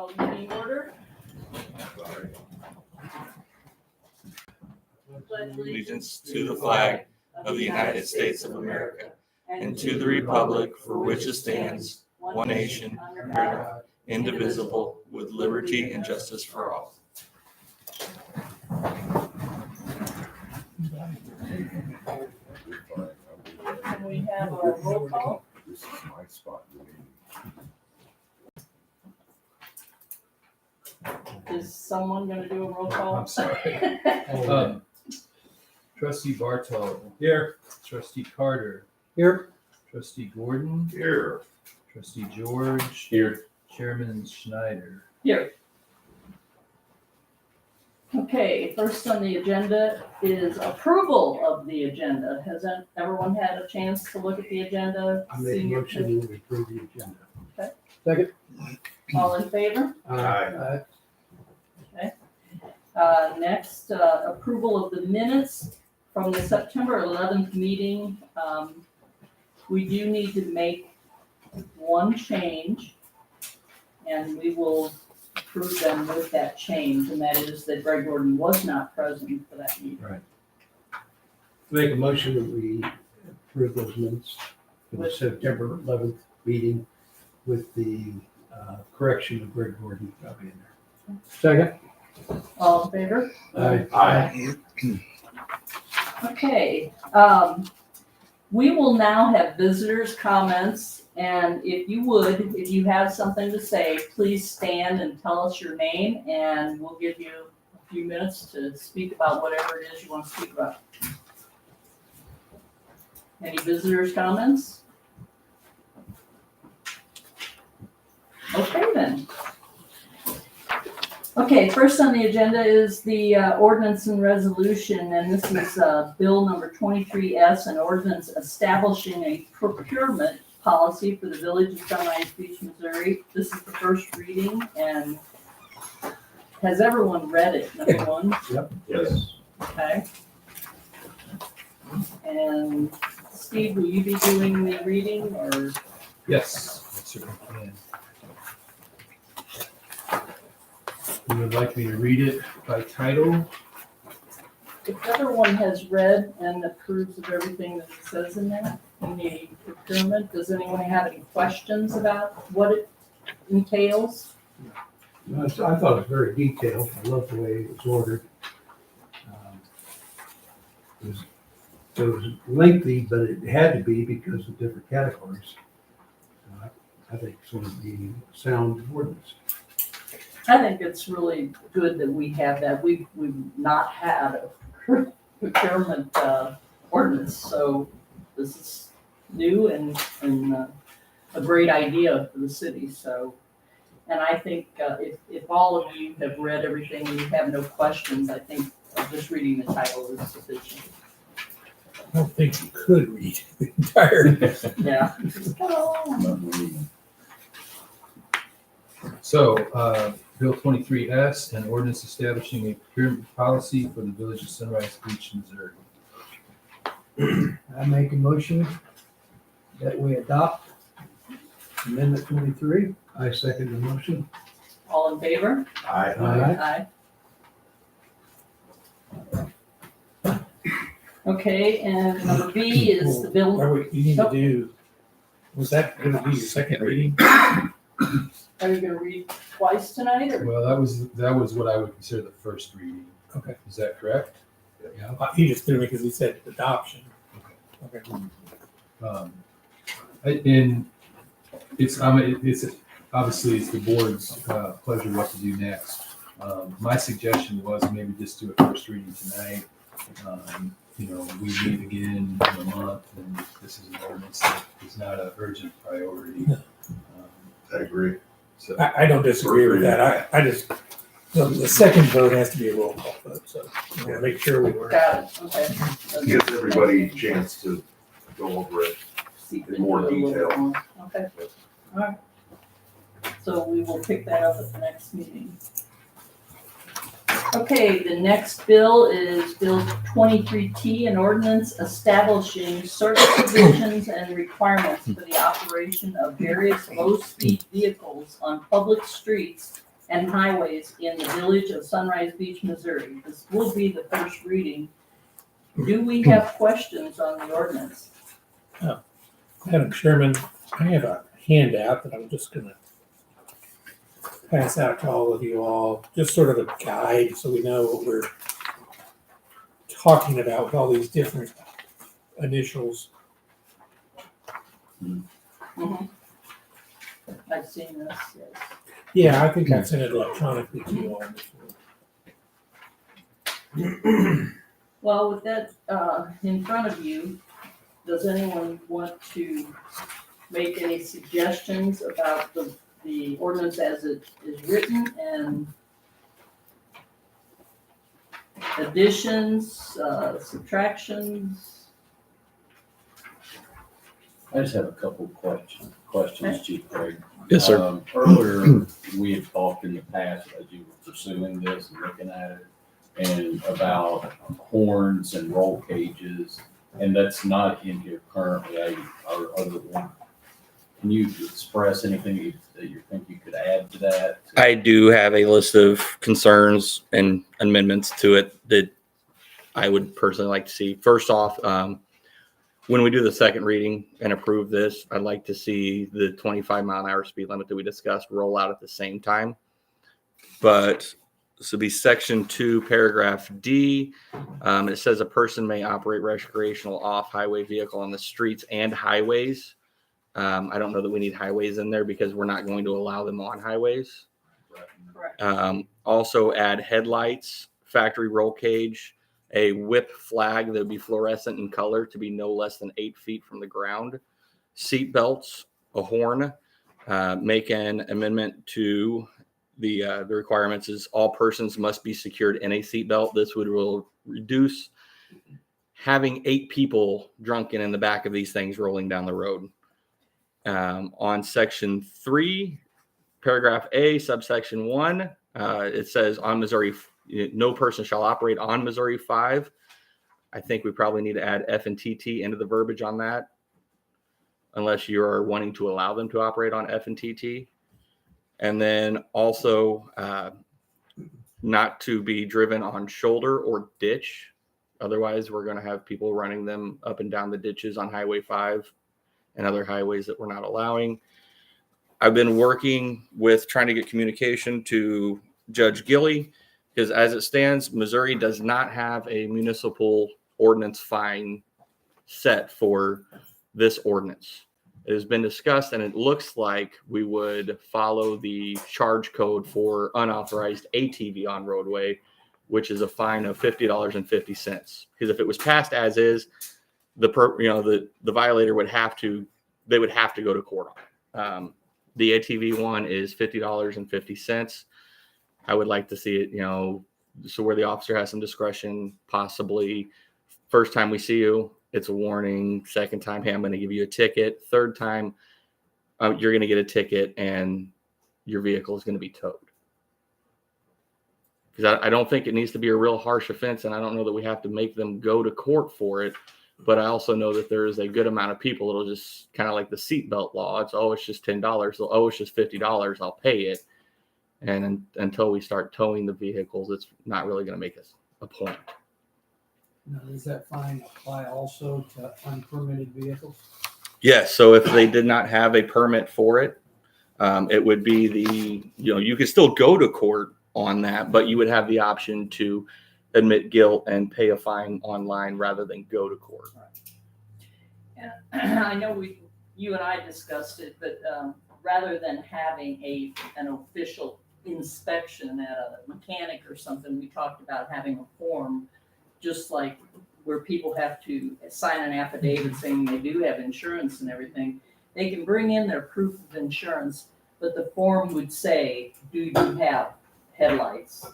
Call the meeting order. Pledge Allegiance to the flag of the United States of America and to the republic for which it stands, one nation, under God, indivisible, with liberty and justice for all. Can we have a roll call? This is my spot. Is someone going to do a roll call? I'm sorry. Trustee Bartow. Here. Trustee Carter. Here. Trustee Gordon. Here. Trustee George. Here. Chairman Schneider. Here. Okay, first on the agenda is approval of the agenda. Has everyone had a chance to look at the agenda? I make a Senior- motion to approve the agenda. Okay. Second. All in favor? Aye. Next, approval of the minutes from the September 11th meeting. We do need to make one change, and we will approve them with that change, and that is that Greg Gordon was not present for that meeting. Make a motion that we approve those minutes for the September 11th meeting with the correction of Greg Gordon not being there. Second. All in favor? Aye. Okay, we will now have visitors' comments, and if you have something to say, please stand and tell us your name, and we'll give you a few minutes to speak about whatever it is you want to speak about. Any visitors' comments? Okay, then. Okay, first on the agenda is the ordinance and resolution, and this is bill number 23S, an ordinance establishing a procurement policy for the village of Sunrise Beach, Missouri. This is the first reading, and has everyone read it, number one? Yes. Okay. And Steve, will you be doing the reading, or? Yes, I certainly can. You would like me to read it by title? If everyone has read and approves of everything that it says in there, in the procurement, does anyone have any questions about what it entails? I thought it was very detailed. I love the way it was ordered. It was lengthy, but it had to be because of different categories. I think it's going to be sound ordinance. I think it's really good that we have that. We've not had a procurement ordinance, so this is new and a great idea for the city. So, and I think if all of you have read everything and you have no questions, I think just reading the title is sufficient. I don't think you could read the entire. Yeah. So, Bill 23S, an ordinance establishing a procurement policy for the village of Sunrise Beach, Missouri. I make a motion that we adopt Amendment 23. I second the motion. All in favor? Aye. Aye. Okay, and number B is the bill. You need to do, was that going to be your second reading? Are you gonna read twice tonight, or? Well, that was what I would consider the first reading. Okay. Is that correct? He just threw me because he said adoption. Okay. And it's obviously it's the board's pleasure what to do next. My suggestion was maybe just do a first reading tonight. We meet again in a month, and this is an ordinance that is not an urgent priority. I agree. So I don't disagree with that. I just, the second vote has to be a roll call vote, so I want to make sure we were. Got it, okay. Gives everybody a chance to go over it. See if in more we can do a little detail. more. Okay, all right. So we will pick that up at the next meeting. Okay, the next bill is Bill 23T, an ordinance establishing certain provisions and requirements for the operation of various low-speed vehicles on public streets and highways in the village of Sunrise Beach, Missouri. This will be the first reading. Do we have questions on the ordinance? Madam Chairman, I have a handout that I'm just gonna pass out to all of you all, just sort of a guide so we know what we're talking about with all these different initials. Mhm. I've seen this, yes. Yeah, I think I sent it electronically to you all before. Well, with that in front of you, does anyone want to make any suggestions about the ordinance as it is written and additions, subtractions? I just have a couple questions, Chief Craig. Yes, sir. Earlier, we had talked in the past as you were pursuing this and looking at it, and about horns and roll cages, and that's not in here currently. Our other one. Can you express anything that you think you could add to that? I do have a list of concerns and amendments to it that I would personally like to see. First off, when we do the second reading and approve this, I'd like to see the 25-mile-an-hour speed limit that we discussed roll out at the same time. But this would be section 2, paragraph D. It says a person may operate recreational off-highway vehicle on the streets and highways. I don't know that we need highways in there because we're not going to allow them on highways. Correct. Also add headlights, factory roll cage, a whip flag that would be fluorescent in color to be no less than 8 feet from the ground, seat belts, a horn. Make an amendment to the requirements is all persons must be secured in a seat belt. This will reduce having 8 people drunken in the back of these things rolling down the road. On section 3, paragraph A, subsection 1, it says on Missouri, no person shall operate on Missouri 5. I think we probably need to add F and TT into the verbiage on that, unless you are wanting to allow them to operate on F and TT. And then also not to be driven on shoulder or ditch. Otherwise, we're going to have people running them up and down the ditches on Highway 5 and other highways that we're not allowing. I've been working with trying to get communication to Judge Gilley because as it stands, Missouri does not have a municipal ordinance fine set for this ordinance. It has been discussed and it looks like we would follow the charge code for unauthorized ATV on roadway, which is a fine of $50.50. Because if it was passed as is, the violator would have to go to court on it. The ATV one is $50.50. I would like to see it, so where the officer has some discretion, possibly first time we see you, it's a warning. Second time, hey, I'm going to give you a ticket. Third time, you're going to get a ticket and your vehicle is going to be towed. Because I don't think it needs to be a real harsh offense, and I don't know that we have to make them go to court for it. But I also know that there is a good amount of people that'll just kind of like the seatbelt law. It's just $10. So, it's just $50. I'll pay it. And until we start towing the vehicles, it's not really going to make us a point. Now, does that fine apply also to unpermitted vehicles? Yes. So if they did not have a permit for it, it would be you could still go to court on that, but you would have the option to admit guilt and pay a fine online rather than go to court. And I know you and I discussed it, but rather than having an official inspection at a mechanic or something, we talked about having a form, just like where people have to sign an affidavit saying they do have insurance and everything. They can bring in their proof of insurance, but the form would say, do you have headlights,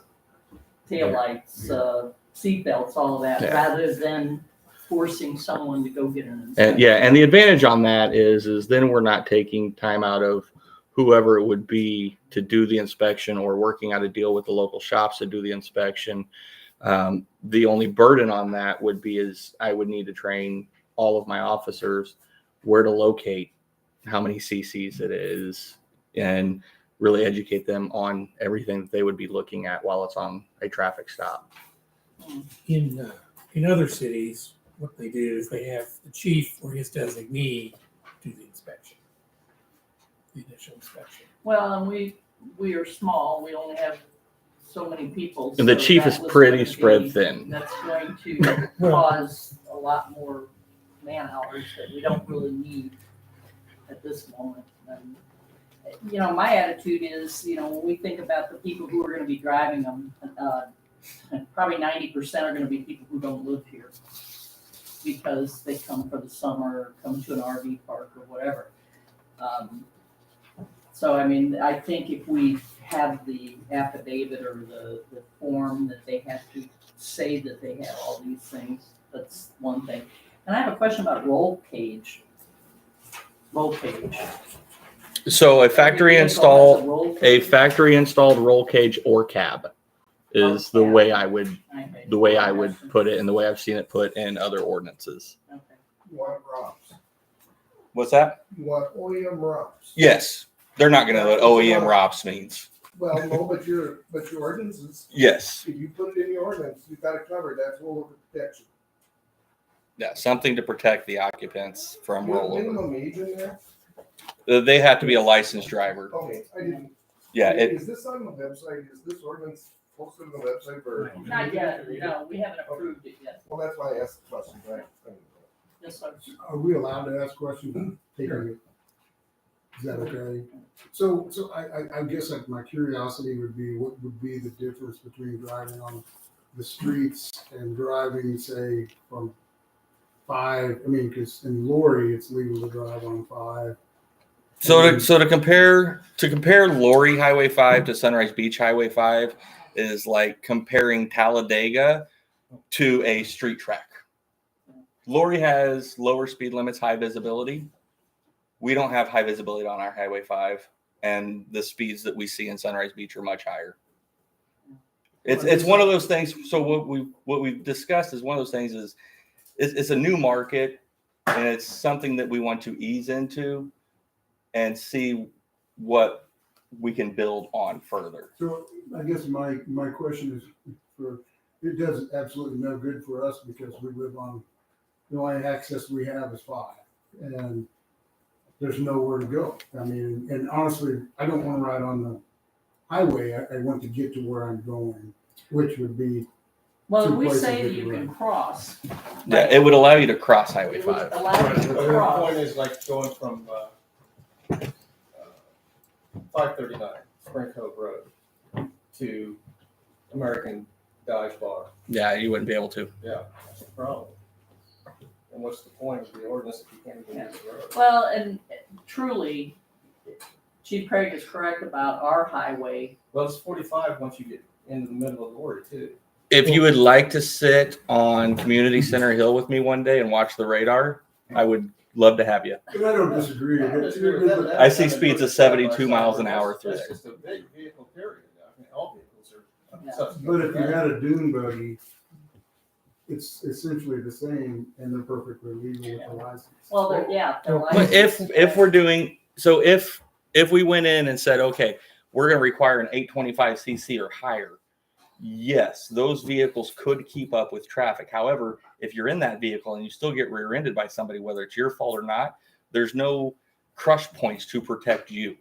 taillights, seat belts, all of that, Yeah. rather than forcing someone to go get an inspection. And the advantage on that is then we're not taking time out of whoever it would be to do the inspection or working out a deal with the local shops to do the inspection. The only burden on that would be is I would need to train all of my officers where to locate how many cc's it is and really educate them on everything that they would be looking at while it's on a traffic stop. In other cities, what they do is they have the chief or his designee do the inspection, the initial inspection. Well, and we are small, we only have so many people. And the so chief that is was pretty going to spread be- thin. That's going to cause a lot more man hours that we don't really need at this moment. And, you know, my attitude is, you know, when we think about the people who are gonna be driving them, probably 90% are gonna be people who don't live here because they come for the summer, or come to an RV park or whatever. So, I mean, I think if we have the affidavit or the form that they have to say that they have all these things, that's one thing. And I have a question about roll cage. Roll cage. So a factory Every vehicle install, has a roll a cage. factory installed roll cage or cab is the Or way cab. I would, Okay. the way I would put it and the way I've seen it put in other ordinances. Okay. You want ROPS. What's that? You want OEM ROPS. Yes, they're not gonna know what OEM ROPS means. Well, no, but your ordinances, Yes, if you put it in your ordinance, you've got it covered, that's all the protection. yeah, something to protect the occupants from You have rollover. minimum age in there? They have to be a licensed driver. Okay, I didn't. Yeah, it, Is this on the website, is this ordinance posted on the website or? Not yet, no, we haven't approved it yet. Well, that's why I asked the question, right? Yes, sir. Are we allowed to ask questions? Taking it. Is that okay? So I guess like my curiosity would be, what would be the difference between driving on the streets and driving, say, from 5, I mean, because in Lori, it's legal to drive on 5. so to compare Lori Highway 5 to Sunrise Beach Highway 5 is like comparing Talladega to a street track. Lori has lower speed limits, high visibility. We don't have high visibility on our Highway 5, and the speeds that we see in Sunrise Beach are much higher. It's one of those things. So what we've discussed is one of those things is it's a new market, and it's something that we want to ease into and see what we can build on further. So I guess my question is, it does absolutely no good for us because we live on, the only access we have is 5. And there's nowhere to go. I mean, and honestly, I don't want to ride on the highway. I want to get to where I'm going, which would be, Well, if Two we places say that that you you can run. cross. Yeah, it would allow you to cross Highway It would 5. allow you to Your cross. point is like going from 539 Spring Cove Road to American Dive Bar. Yeah, you wouldn't be able to. Yeah, that's the problem. And what's the point of the ordinance if you can't even use the road? Well, and truly, Chief Craig is correct about our highway. Well, it's 45 once you get into the middle of Lori too. If you would like to sit on Community Center Hill with me one day and watch the radar, I would love to have you. and I don't disagree. I see speeds of 72 miles an hour through That's there. just a big vehicle period. I mean, all vehicles are. Yeah. substitute But if you for that. had a dune buggy, it's essentially the same and they're perfectly legal with a license. Well, they're, yeah. they're But licensed. if we're doing so, if we went in and said, okay, we're going to require an 825 cc or higher, yes, those vehicles could keep up with traffic. However, if you're in that vehicle and you still get rear-ended by somebody, whether it's your fault or not, there's no crush points to protect you.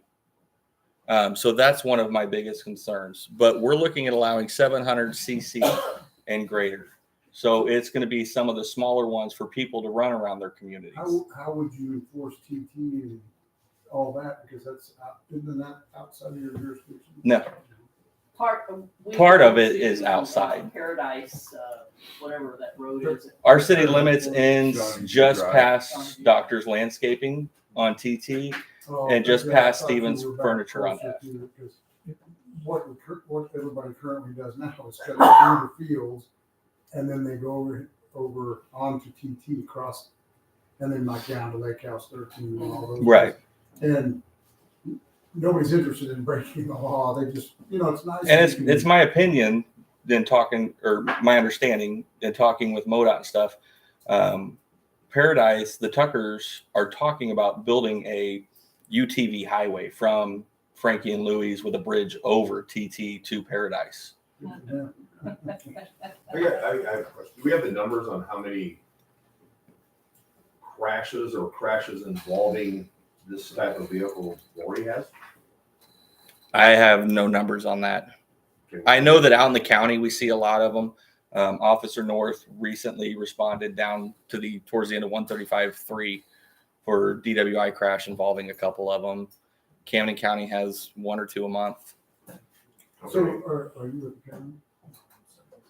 So that's one of my biggest concerns. But we're looking at allowing 700 cc and greater. So it's going to be some of the smaller ones for people to run around their communities. How would you enforce TT and all that? Because isn't that outside of your jurisdiction? No. Part Part of go it to, is outside. Paradise, whatever that road is. Our city limits ends Johnny just Drive. past Doctor's Landscaping on TT. Oh, And just okay, I past thought you Stevens were back Furniture on closer that. to it, 'cause What everybody currently does now is cut through the fields and then they go over onto TT, cross, and then like down to Lake House 13 and all those. Right. And nobody's interested in breaking the law. They just, it's nice. And that you can- it's my opinion, then talking, or my understanding, in talking with MoDOT and stuff, Paradise, the Tuckers are talking about building a UTV highway from Frankie and Louie's with a bridge over TT to Paradise. I have a question. Do we have the numbers on how many crashes or crashes involving this type of vehicle Lori has? I have no numbers on that. I know that out in the county, we see a lot of them. Officer North recently responded down to towards the end of 135-3 for DWI crash involving a couple of them. Camden County has 1 or 2 a month. So are you at the county?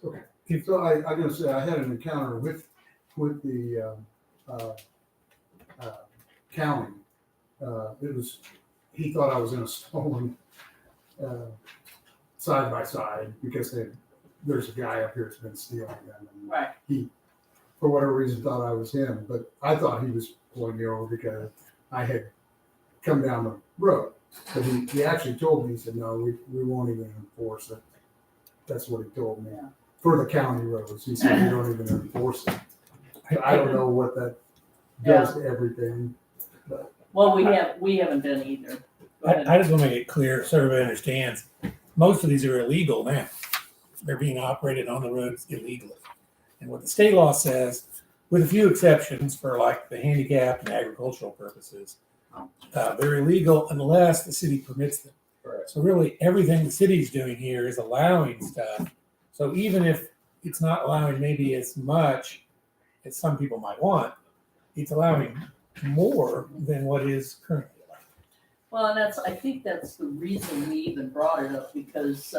Okay. So I'm gonna say I had an encounter with the county. He thought I was in a stolen side by side because there's a guy up here that's been stealing them. And Right. he, for whatever reason, thought I was him, but I thought he was pulling me over because I had come down the road. But he actually told me, he said, no, we won't even enforce it. That's what he told me. Yeah. For the county roads, he said, we don't even enforce it. I don't know what that does to everything. Well, we haven't done either. Go ahead. I just want to make it clear so everybody understands. Most of these are illegal now. They're being operated on the roads illegally. And what the state law says, with a few exceptions for like the handicap and agricultural purposes, they're illegal unless the city permits them. Correct. So really everything the city's doing here is allowing stuff. So even if it's not allowing maybe as much as some people might want, it's allowing more than what is currently allowed. Well, and I think that's the reason we even brought it up, because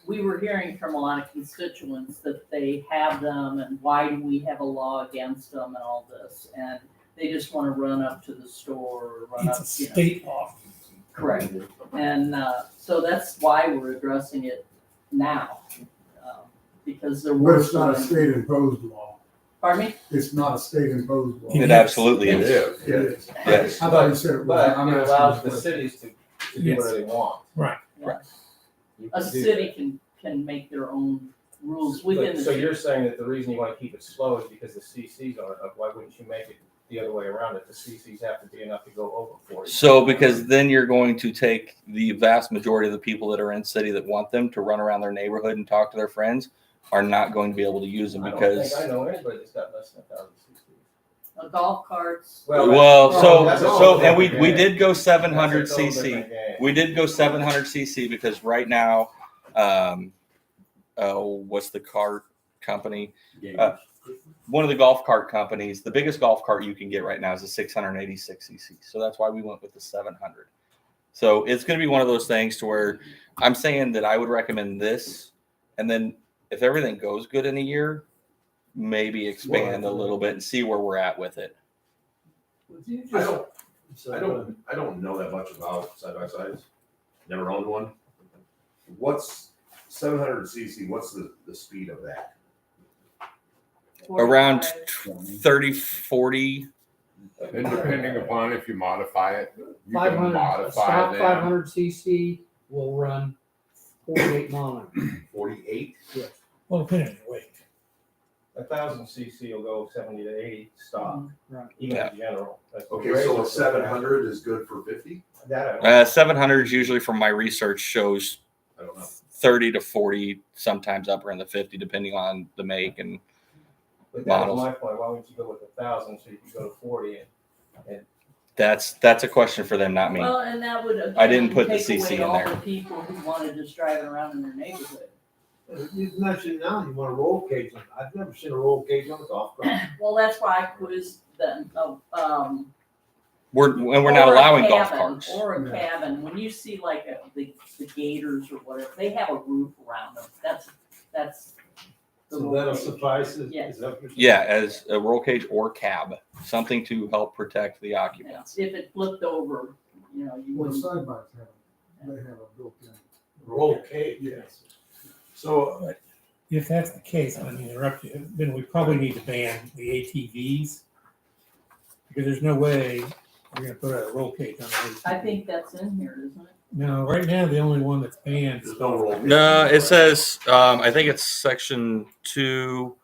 we were hearing from a lot of constituents that they have them and why do we have a law against them and all this. And they just want to run up to the store or run It's up, a state law. Correct. And so that's why we're addressing it now. Because there But were. it's not a state imposed law. Pardon me? It's not a state imposed law. It It is. absolutely It is. is, yes. Yes. I thought you said it was. But I'm it asking allows the the question. cities to do Yes. whatever they want. Right. You A can do city can make their own rules that. within the So city. you're saying that the reason you want to keep it slow is because the CCs aren't enough. Why wouldn't you make it the other way around? If the CCs have to be enough to go over 40? So because then you're going to take the vast majority of the people that are in city that want them to run around their neighborhood and talk to their friends are not going to be able to use them I don't because. think I know anybody that's got less than 1,000 CCs. Golf carts. Well, that's and we different did go That's a 700 total cc. different game. We did go 700 cc because right now, what's the cart company? One of the golf cart companies, the biggest golf cart you can get right now is a 686 cc. So that's why we went with the 700. So it's going to be one of those things to where I'm saying that I would recommend this, and then if everything goes good in a year, maybe expand a little bit and see where we're at with it. I don't know that much about side by sides. Never owned one. What's 700 cc? What's the speed of that? Around 45. 30, 40. And depending upon if you modify it, you can 500, a modify stock them. 500 cc will run 48 miles an hour. 48. Yes. Well, depending on your weight. 1,000 CC will go 70 to 80 stock, Right. even Yeah. in general. That's the Okay, so a greatest. 700 is good for 50? That I don't know. 700 is usually from my research shows I don't know. 30 to 40, sometimes upper in the 50, depending on the make. And But that was models. my point. Why wouldn't you go with 1,000 so you could go to 40? that's a question for them, not me. Well, and that would again I didn't put the take CC away in all there. the people who wanted just driving around in their neighborhood. You mentioned now you want a roll cage. I've never seen a roll cage on a golf cart. Well, that's why I quizzed them. We're not Or a allowing golf cabin, carts. Or a Yeah. cabin. When you see like the gators or whatever, they have a roof around them. That's. the So roll that'll cage. suffice. Yes. Is that what you're saying? Yeah, as a roll cage or cab, something to help protect the Yeah, occupants. if it flipped over, you When wouldn't. side bys have, they have a built-in. Roll cage. Yes. So If that's the case, I don't mean to interrupt you, then we probably need to ban the ATVs. Because there's no way we're gonna put a roll cage on an ATV. I think that's in here, isn't it? No, right now, the only one that's banned. there's no roll. No, it says, I think it's section 2.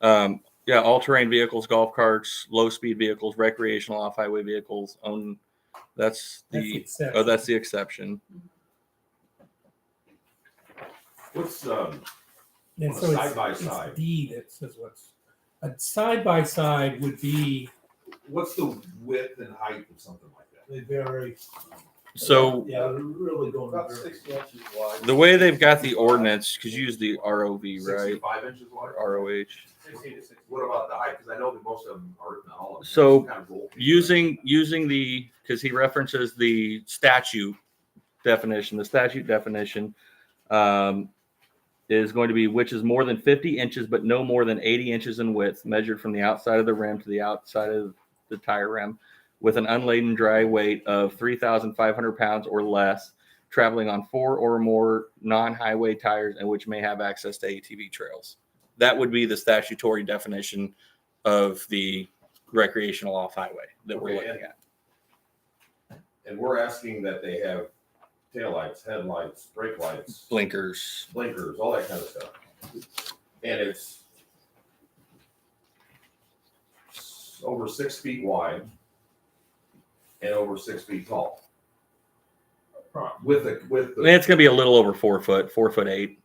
All-terrain vehicles, golf carts, low-speed vehicles, recreational off-highway vehicles, owned That's That's the the, exception. oh, that's the exception. What's, And on a so side by it's side. D that says what's, a side by side would be, what's the width and height of something like that? They vary. So Yeah, they're really going. About to vary. 60 inches wide. the way they've got the ordinance, because you use the ROV, right? 65 inches wide? Or ROH. 60 to 60. What about the height? Because I know that most of them are, not all of them. So, kind of roll cage, Using the, because he references the statute definition, is going to be which is more than 50 inches, but no more than 80 inches in width, measured from the outside of the rim to the outside of the tire rim, with an unladen dry weight of 3,500 pounds or less, traveling on 4 or more non-highway tires, and which may have access to ATV trails. That would be the statutory definition of the recreational off-highway that we're Okay, looking at. And we're asking that they have taillights, headlights, brake lights, Blinkers. blinkers, all that kind of stuff. And it's over 6 feet wide and over 6 feet tall. With I mean, it's going to be a little over 4 foot, 4'8".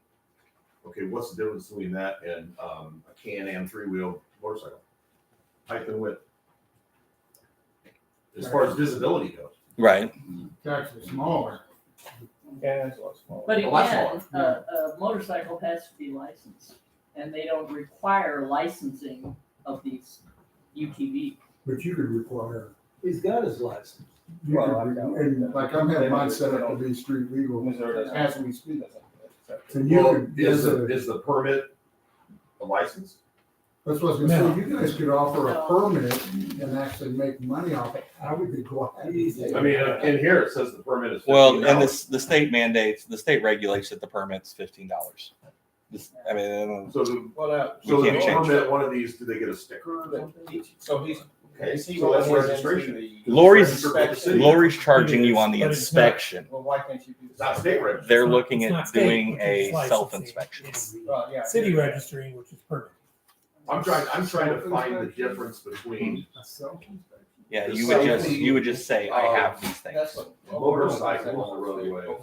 okay, what's the difference between that and a Can-Am 3-wheel motorcycle? Height and width. As far as visibility goes. Right. It's actually smaller. Yeah, it's a lot smaller. But Well, that's again, all. a motorcycle has to be licensed, and they don't require licensing of these UTV. But you could require, He's got his license. you Well, could, I know. and like I'm having mine set up to be street legal Missouri doesn't. as we speak. That's- And you Well, could, is as the permit a license? that's what I was gonna say, you guys could offer a No. permit and actually make money off it. I would be glad. I mean, in here it says the permit is Well, $15. and the state mandates, the state regulates that the permit's $15. I mean, So We the can't change permit, one of these, do they get a sticker or something? So he's, Okay, is he so that's going into registration. the- Lori's charging you on the But it's not- inspection. Well, why can't you do It's not that? state registered. They're It's not- looking it's at not state, doing which a is licensing. self-inspection. It's Well, yeah. city registering, which is permit. I'm trying to find the difference between Yeah, The you would just say, I have these That's things. what. Motorcycle on the roadway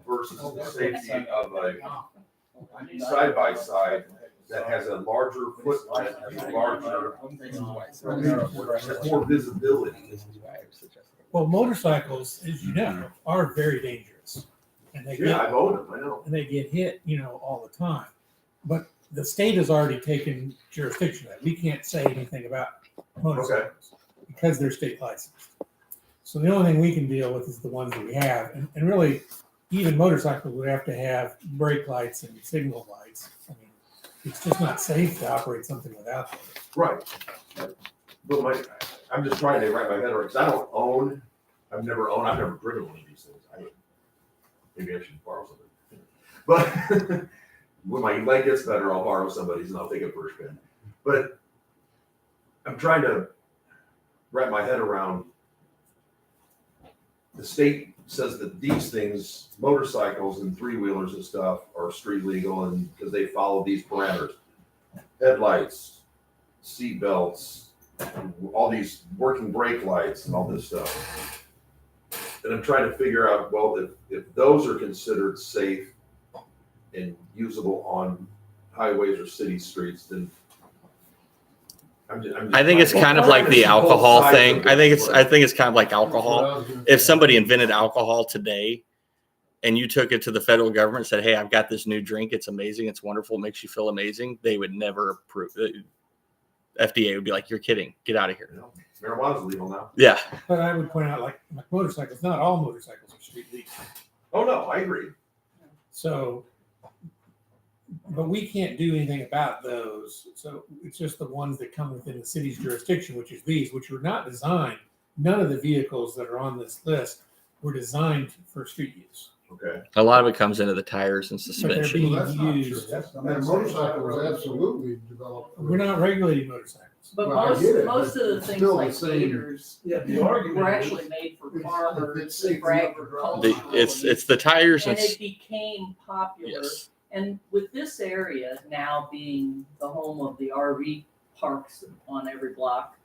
versus the safety of a side-by-side that has a larger footprint, larger, more visibility. Well, motorcycles, as you know, are very dangerous. And they Yeah, get, I've owned them, I know. and they get hit, all the time. But the state has already taken jurisdiction of that. We can't say anything about motorcycles because they're state licensed. So the only thing we can deal with is the ones that we have. And really, even motorcycles would have to have brake lights and signal lights. I mean, it's just not safe to operate something without those. Right. But I'm just trying to wrap my head around, because I've never driven one of these things. Maybe I should borrow something. But when my leg gets better, I'll borrow somebody's and I'll take it for a spin. But I'm trying to wrap my head around, the state says that these things, motorcycles and 3-wheelers and stuff, are street legal and because they follow these parameters. Headlights, seat belts, all these working brake lights and all this stuff. And I'm trying to figure out, well, if those are considered safe and usable on highways or city streets, then I'm just I think it's kind of like the alcohol thing. I think it's kind of like alcohol. If somebody invented alcohol today and you took it to the federal government and said, hey, I've got this new drink, it's amazing, it's wonderful, it makes you feel amazing, they would never approve it. FDA would be like, you're kidding, get out of here. Marijuana's legal now. Yeah. But I would point out, like motorcycles, not all motorcycles are street legal. Oh, no, I agree. So, but we can't do anything about those. So it's just the ones that come within the city's jurisdiction, which is these, which were not designed. None of the vehicles that are on this list were designed for street use. Okay. A lot of it comes into the tires and But they're suspension. being Well, that's not true. used. I mean, a motorcycle was absolutely developed. We're not regulating motorcycles. But Well, I get it, most but of the it's things still the like same. gators Yeah, the argument were is- actually made for It's farmers safe and for enough to drive. agricultural. It's the tires And and it became popular. yes. And with this area now being the home of the RV parks on every block,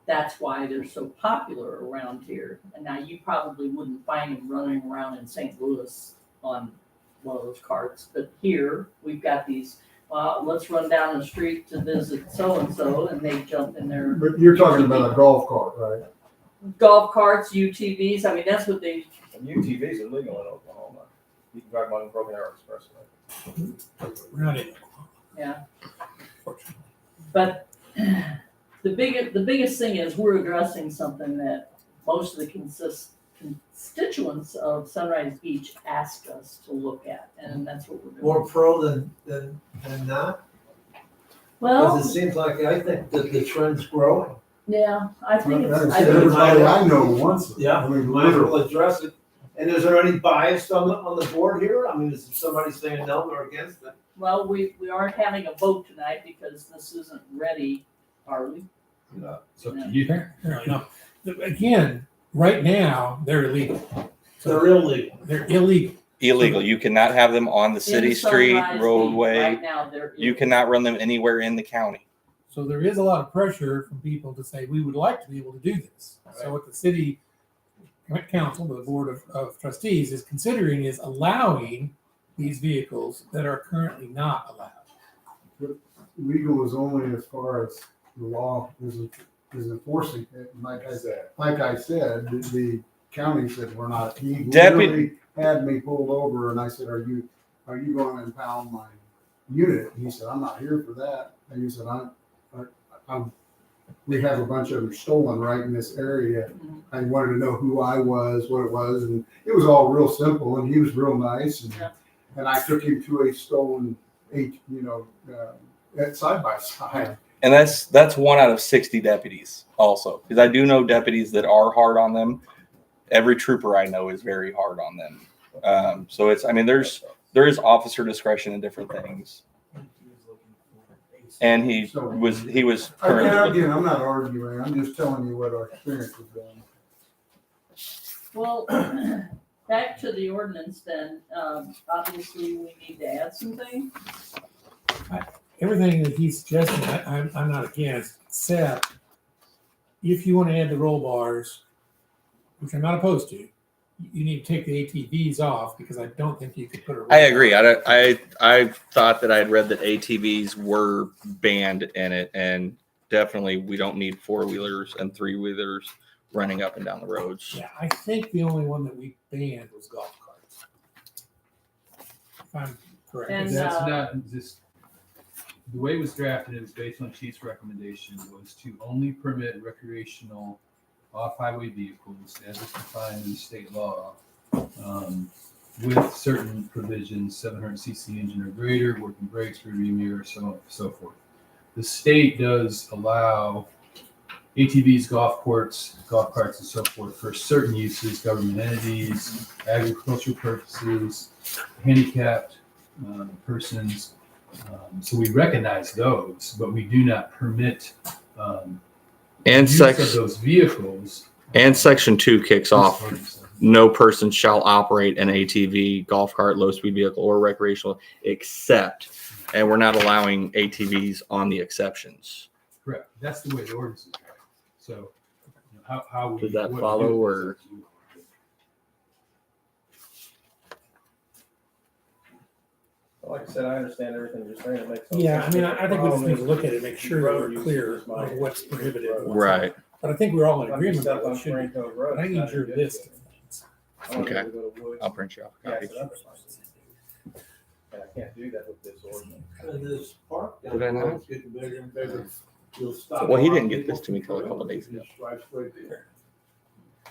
that's why they're so popular around here. And now you probably wouldn't find them running around in St. Louis on one of those carts, but here we've got these. Let's run down the street to visit so and so, and they jump in their But you're talking about a golf cart, right? golf carts, UTVs. I mean, that's what they. And UTVs are legal in Oklahoma. You can drive them on Broken Arrow Expressway. We're not in. Yeah. Fortunately. But the biggest thing is we're addressing something that most of the constituents of Sunrise Beach ask us to look at, and that's what we're doing. More pro than not? Well, Because it seems like, I think that the trend's growing. yeah, I think it's. That's I think it's everybody I know wants it. Yeah, I mean, might as literally. well address it. And is there any bias on the board here? I mean, is somebody saying no or against it? well, we aren't having a vote tonight because this isn't ready, are we? It's up to you. Apparently not. Again, right now, they're illegal. They're illegal. They're illegal. Illegal. You cannot have them on the city In street, Sunrise Beach, roadway. right now, they're You illegal. cannot run them anywhere in the county. So there is a lot of pressure from people to say, we would like to be able to do this. So what the city council, the board of trustees is considering is allowing these vehicles that are currently not allowed. Legal is only as far as the law is enforcing it. And like I said, the county said we're not. He literally had me pulled over and I said, are you going to impound my unit? And he said, I'm not here for that. And he said, we have a bunch of them stolen right in this area. I wanted to know who I was, what it was, and it was all real simple. And he was real nice, and I took him to a stolen at side by side. And that's 1 out of 60 deputies also. Because I do know deputies that are hard on them. Every trooper I know is very hard on them. So there is officer discretion in different things. And he was currently. Again, I'm not arguing. I'm just telling you what our experience has been. Well, back to the ordinance then. Obviously, we need to add some things. Everything that he's suggesting, I'm not against, except if you want to add the roll bars, which I'm not opposed to, you need to take the ATVs off because I don't think you could put a. I agree. I thought that I had read that ATVs were banned in it, and definitely we don't need 4-wheelers and 3-wheelers running up and down the roads. Yeah, I think the only one that we banned was golf carts. If I'm correct. And, That's not just, the way it was drafted, it was based on Chief's recommendation, was to only permit recreational off-highway vehicles as is defined in state law, with certain provisions, 700cc engine or greater, working brakes, rearview mirror, so on and so forth. The state does allow ATVs, golf carts, and so forth for certain uses, government entities, agricultural purposes, handicapped persons. So we recognize those, but we do not permit And use of those vehicles. Section 2 kicks off. No person shall operate an ATV, golf cart, low-speed vehicle, or recreational except, and we're not allowing ATVs on the exceptions. Correct. That's the way the ordinance is. So, how we, Does that what we follow, do or? is up to you. Like I said, I understand everything you're saying. It makes no Yeah, I sense. mean, I think we just need to look at it, is make sure that road we're use clear is my- on what's prohibited. and what's not. Right. But I think we're all in Like agreement yourself that on it should Spring be. Cove Road, But I it's need not your good list shit. of things. I wanna Okay. go to the woods, I'll print you off a gas copy. it up or something. And I can't do that with this ordinance. And this park down Did I the not? road's getting bigger and bigger. You'll stop. Well, he a lot didn't of get people this to me from till a the couple road, days it ago. just drives right there.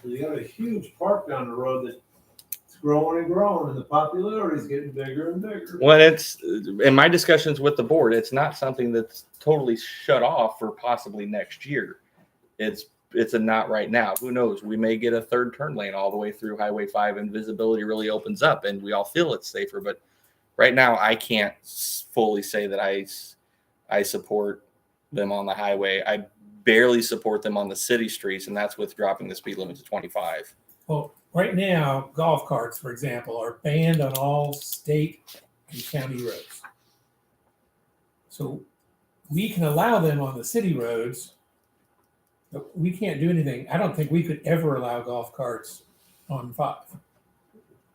So you got a huge park down the road that's growing and growing, and the popularity is getting bigger and bigger. When it's in my discussions with the board, it's not something that's totally shut off for possibly next year. It's a not right now. Who knows? We may get a third turn lane all the way through Highway 5 and visibility really opens up and we all feel it's safer. But right now, I can't fully say that I support them on the highway. I barely support them on the city streets, and that's with dropping the speed limit to 25. Well, right now, golf carts, for example, are banned on all state and county roads. So we can allow them on the city roads But we can't do anything. I don't think we could ever allow golf carts on 5.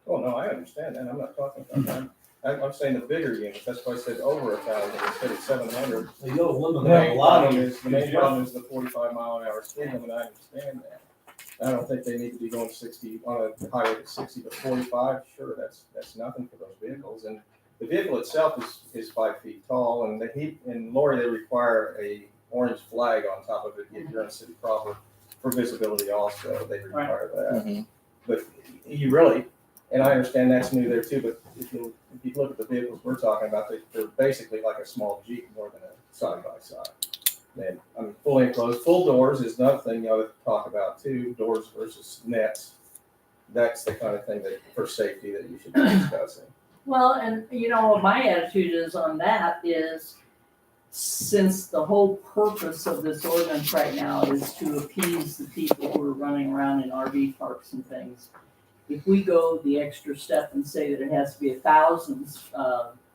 Oh, no, I understand that. I'm not talking about that. I'm saying the bigger units. That's why I said over 1,000 instead of 700. So you'll The eliminate a main lot problem of is, the main problem is the 45-mile-an-hour speed limit. I understand that. I don't think they need to be going 60 on a highway to 60 to 45. Sure, that's nothing for those vehicles. And the vehicle itself is 5 feet tall. And in Lori, they require a orange flag on top of it if you're in city proper for visibility. Also, they require that. But you really, and I understand that's new there too. But if you look at the vehicles we're talking about, they're basically like a small Jeep more than a side by side. And I mean, fully enclosed, full doors is another thing I would talk about too. Doors versus nets. That's the kind of thing that for safety that you should be discussing. Well, and my attitude is on that is, since the whole purpose of this ordinance right now is to appease the people who are running around in RV parks and things, if we go the extra step and say that it has to be 1,000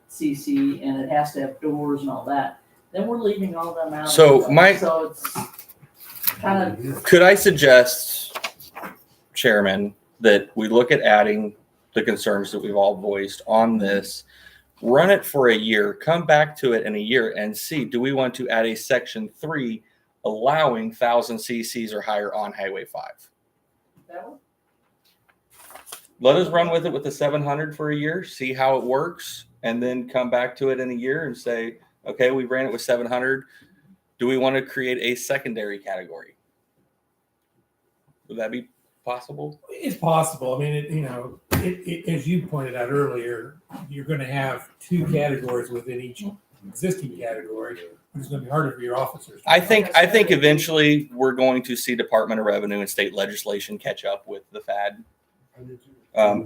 cc and it has to have doors and all that, then we're leaving all them out. So So it's kind of. Could I suggest, Chairman, that we look at adding the concerns that we've all voiced on this, run it for a year, come back to it in a year and see, do we want to add a section 3 allowing 1,000 cc's or higher on Highway 5? That one? Let us run with it with the 700 for a year, see how it works, and then come back to it in a year and say, okay, we ran it with 700. Do we want to create a secondary category? Would that be possible? It's possible. I mean, as you pointed out earlier, you're going to have 2 categories within each existing category. It's going to be harder for your officers. I think eventually we're going to see Department of Revenue and state legislation catch up with the fad.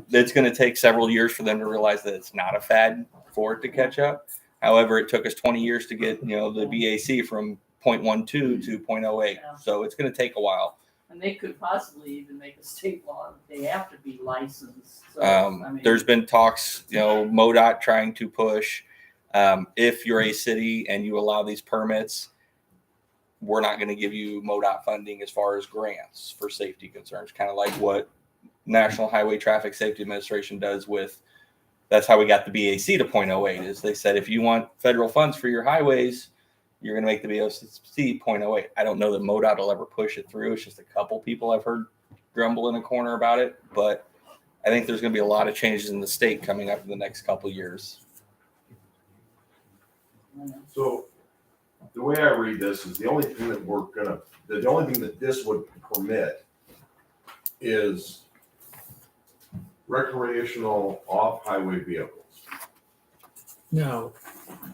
It's going to take several years for them to realize that it's not a fad for it to catch up. However, it took us 20 years to get, the BAC from 0.12 to 0.08. Yeah. So it's going to take a while. And they could possibly even make a state law that they have to be licensed. So, There's been talks, MoDOT trying to push, if you're a city and you allow these permits, we're not going to give you MoDOT funding as far as grants for safety concerns, kind of like what National Highway Traffic Safety Administration does with. That's how we got the BAC to 0.08 is they said, if you want federal funds for your highways, you're going to make the BOC 0.08. I don't know that MoDOT will ever push it through. It's just a couple people I've heard grumble in a corner about it. But I think there's going to be a lot of changes in the state coming up in the next couple of years. So the way I read this is the only thing that this would permit is recreational off-highway vehicles. No,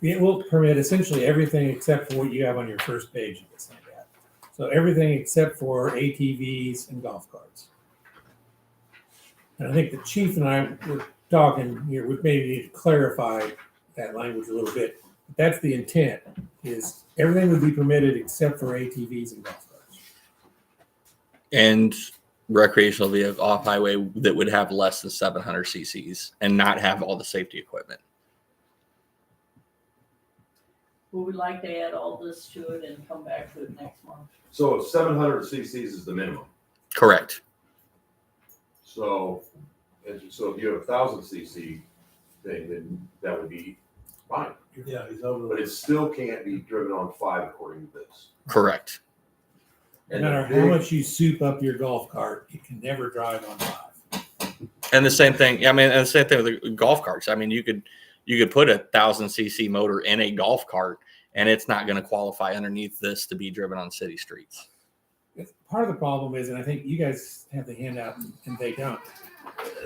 it will permit essentially everything except for what you have on your first page. So everything except for ATVs and golf carts. And I think the chief and I were talking here, we maybe need to clarify that language a little bit. That's the intent, is everything would be permitted except for ATVs and golf carts. And recreational vehicle off highway that would have less than 700 cc's and not have all the safety equipment. we would like to add all this to it and come back to it next month. So 700 cc's is the minimum. Correct. So if you have 1,000 cc thing, then that would be fine. Yeah, he's over. But it still can't be driven on 5 according to this. Correct. No matter how much you soup up your golf cart, it can never drive on 5. And the same thing. I mean, and the same thing with the golf carts. I mean, you could put 1,000 cc motor in a golf cart, and it's not going to qualify underneath this to be driven on city streets. Part of the problem is, and I think you guys have the handout and they don't,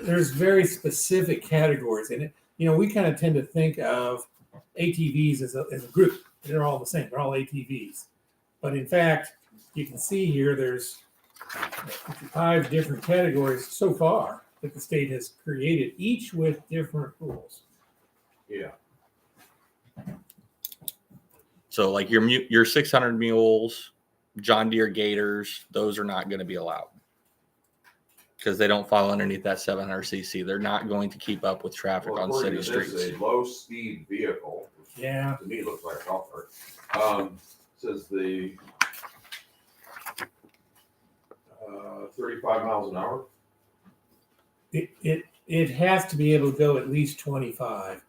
there's very specific categories in it. You know, we kind of tend to think of ATVs as a group. They're all the same. They're all ATVs. But in fact, you can see here there's 5 different categories so far that the state has created, each with different rules. Yeah. So like your 600 mules, John Deere Gators, those are not going to be allowed because they don't fall underneath that 700 cc. They're not going to keep up with traffic on city streets. This is a low speed vehicle. Yeah. To me, it looks like a golf cart. Says the 35 miles an hour. It has to be able to go at least 25.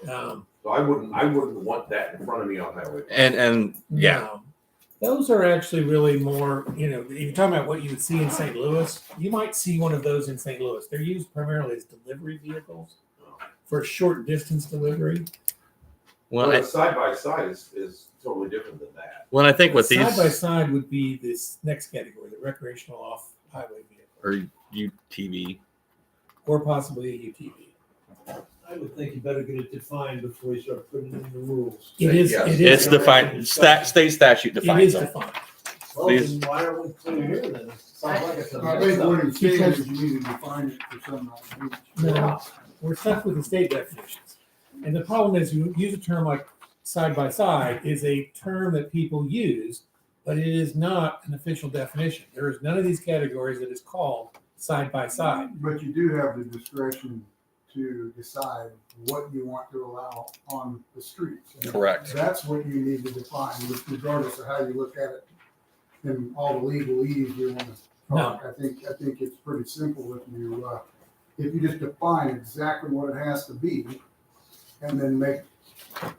So I wouldn't want that in front of me on highway. And yeah, No. Those are actually really more, if you're talking about what you would see in St. Louis, you might see one of those in St. Louis. They're used primarily as delivery vehicles for short distance delivery. well, But a side by side is totally different than that. I think with Side by these side would be this next category, the recreational off highway vehicle, or UTV, or possibly a UTV. I would think you better get it defined before you start putting it in the rules. It is. Yes. It it's is. defined. State statute It defines is them. defined. Well, These- then why aren't we clear here then? It sounds like it's I think what he's saying Because- is you need to define it for some reason. No, we're stuck with the state definitions. And the problem is you use a term like side by side is a term that people use, but it is not an official definition. There is none of these categories that is called side by side. But you do have the discretion to decide what you want to allow on the streets. And Correct. that's what you need to define, regardless of how you look at it and all the legalese you want to talk. I think it's pretty simple if you just define exactly what it has to be and then make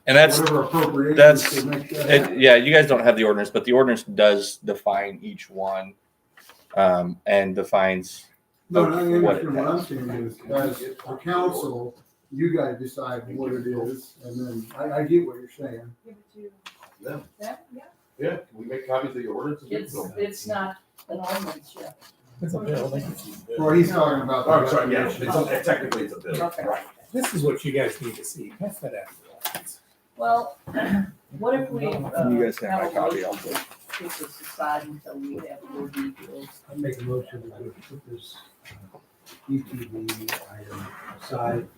And that's whatever appropriations that's- to make that happen. yeah. You guys don't have the ordinance, but the ordinance does define each one, and defines. No, I what understand it what I'm has. saying is, as the council, you guys decide what it is, and then I get what you're saying. Yeah. Yeah, Yeah, can we make copies of the ordinance? it's not an ordinance yet. It's a bill. They can use it. Well, he's talking about. Oh, sorry, yeah, technically it's a bill. Okay. Right. This is what you guys need to see. Pass that out. Well, what if we, You guys have my a copy motion also. to put this aside until we have more details? I make a motion that we put this UTV item aside.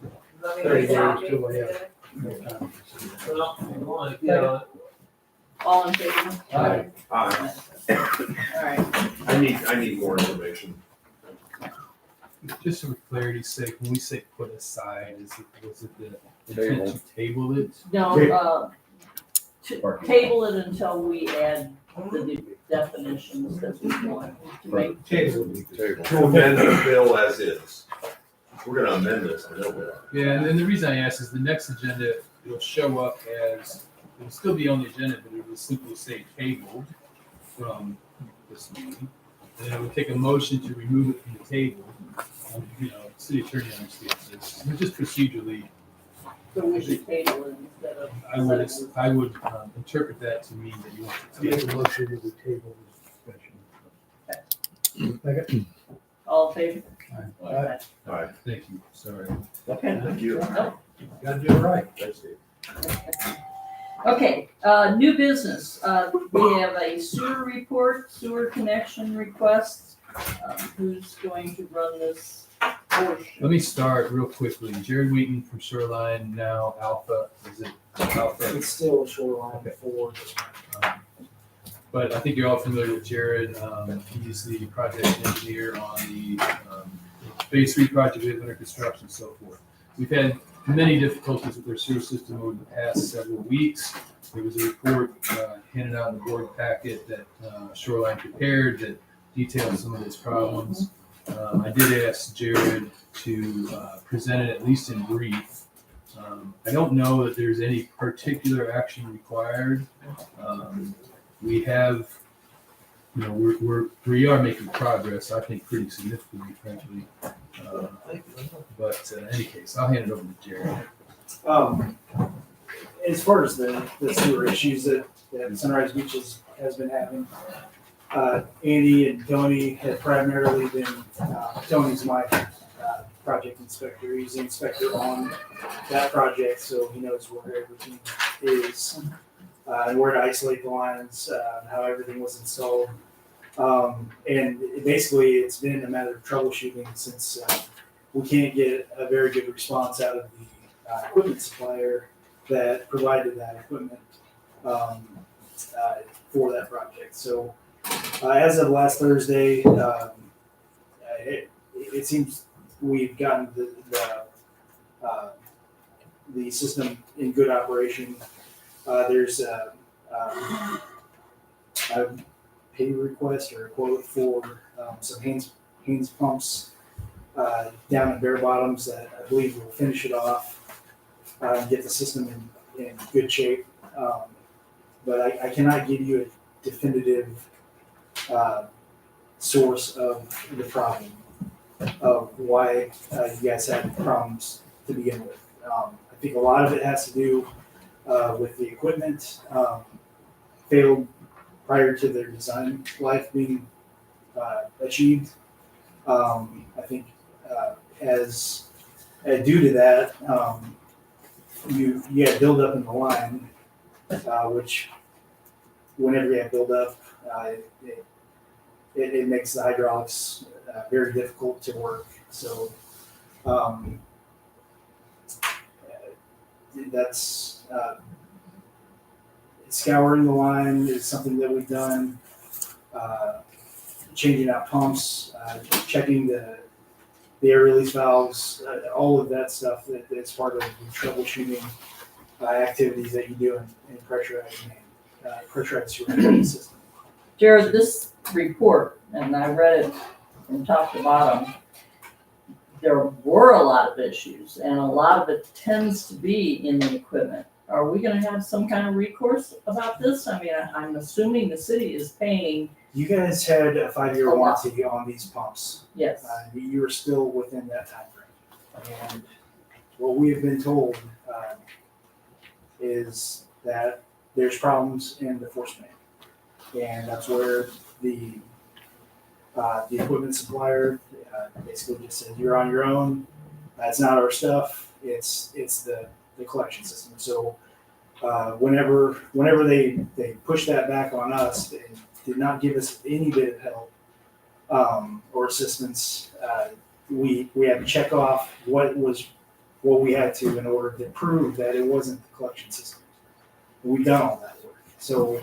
30 days till we have more time to see it. Well, hang on, yeah, All in favor? Aye. All right, I need more information. Just for clarity's sake, when we say put aside, was it the Table. intent to table it? no, table it until we add the definitions that we want to make. To amend the bill as is. We're gonna amend this, I know we are. Yeah, and then the reason I ask is the next agenda, it'll show up as, it'll still be on the agenda, but it will simply say tabled from this meeting. And I would take a motion to remove it from the table. City attorney understands this. It's just procedurally, So we should table it instead of. I would interpret that to mean that you want I to make table. a motion that we table this discussion. Second. All in favor? Aye. All right, Thank you, sorry. Okay. thank you. Gotta do it right. Thanks, Steve. Okay, new business. We have a sewer report, sewer connection request. Who's going to run this portion? Let me start real quickly. Jared Wheaton from Shoreline, now Alpha, is it Alpha? It's still Shoreline Okay. 4. But I think you're all familiar with Jared. He's the project engineer on the Phase 3 project we have under construction and so forth. We've had many difficulties with their sewer system over the past several weeks. There was a report handed out in the board packet that Shoreline prepared that detailed some of those problems. I did ask Jared to present it at least in brief. I don't know that there's any particular action required. We have, we are making progress, I think pretty significantly, frankly. But in any case, I'll hand it over to Jared. As far as the sewer issues that Sunrise Beach has been having, Andy and Tony have primarily been, Tony's my project inspector. He's the inspector on that project, so he knows where everything is, and where to isolate the lines, how everything was installed. And basically, it's been a matter of troubleshooting since we can't get a very good response out of the equipment supplier that provided that equipment for that project. So as of last Thursday, it seems we've gotten the system in good operation. There's pay request or a quote for some Haynes pumps down at Bare Bottoms that I believe will finish it off and get the system in good shape. But I cannot give you a definitive source of the problem of why you guys had problems to begin with. I think a lot of it has to do with the equipment failed prior to their design life being achieved. I think as due to that, you had buildup in the line, which whenever you have buildup, it makes the hydraulics very difficult to work. So that's scouring the line is something that we've done. Changing out pumps, checking the air release valves, all of that stuff that's part of the troubleshooting activities that you do in pressurized sewer system. Jared, this report, and I read it from top to bottom, there were a lot of issues, and a lot of it tends to be in the equipment. Are we gonna have some kind of recourse about this? I mean, I'm assuming the city is paying. You guys had a 5-year A lot. warranty on these pumps. Yes. You were still within that time frame. And what we have been told is that there's problems in the force main. And that's where the equipment supplier basically just said, you're on your own. That's not our stuff. It's the collection system. So whenever they push that back on us, they did not give us any bit of help or assistance. We had to check off what we had to in order to prove that it wasn't the collection system. We've done all that work. So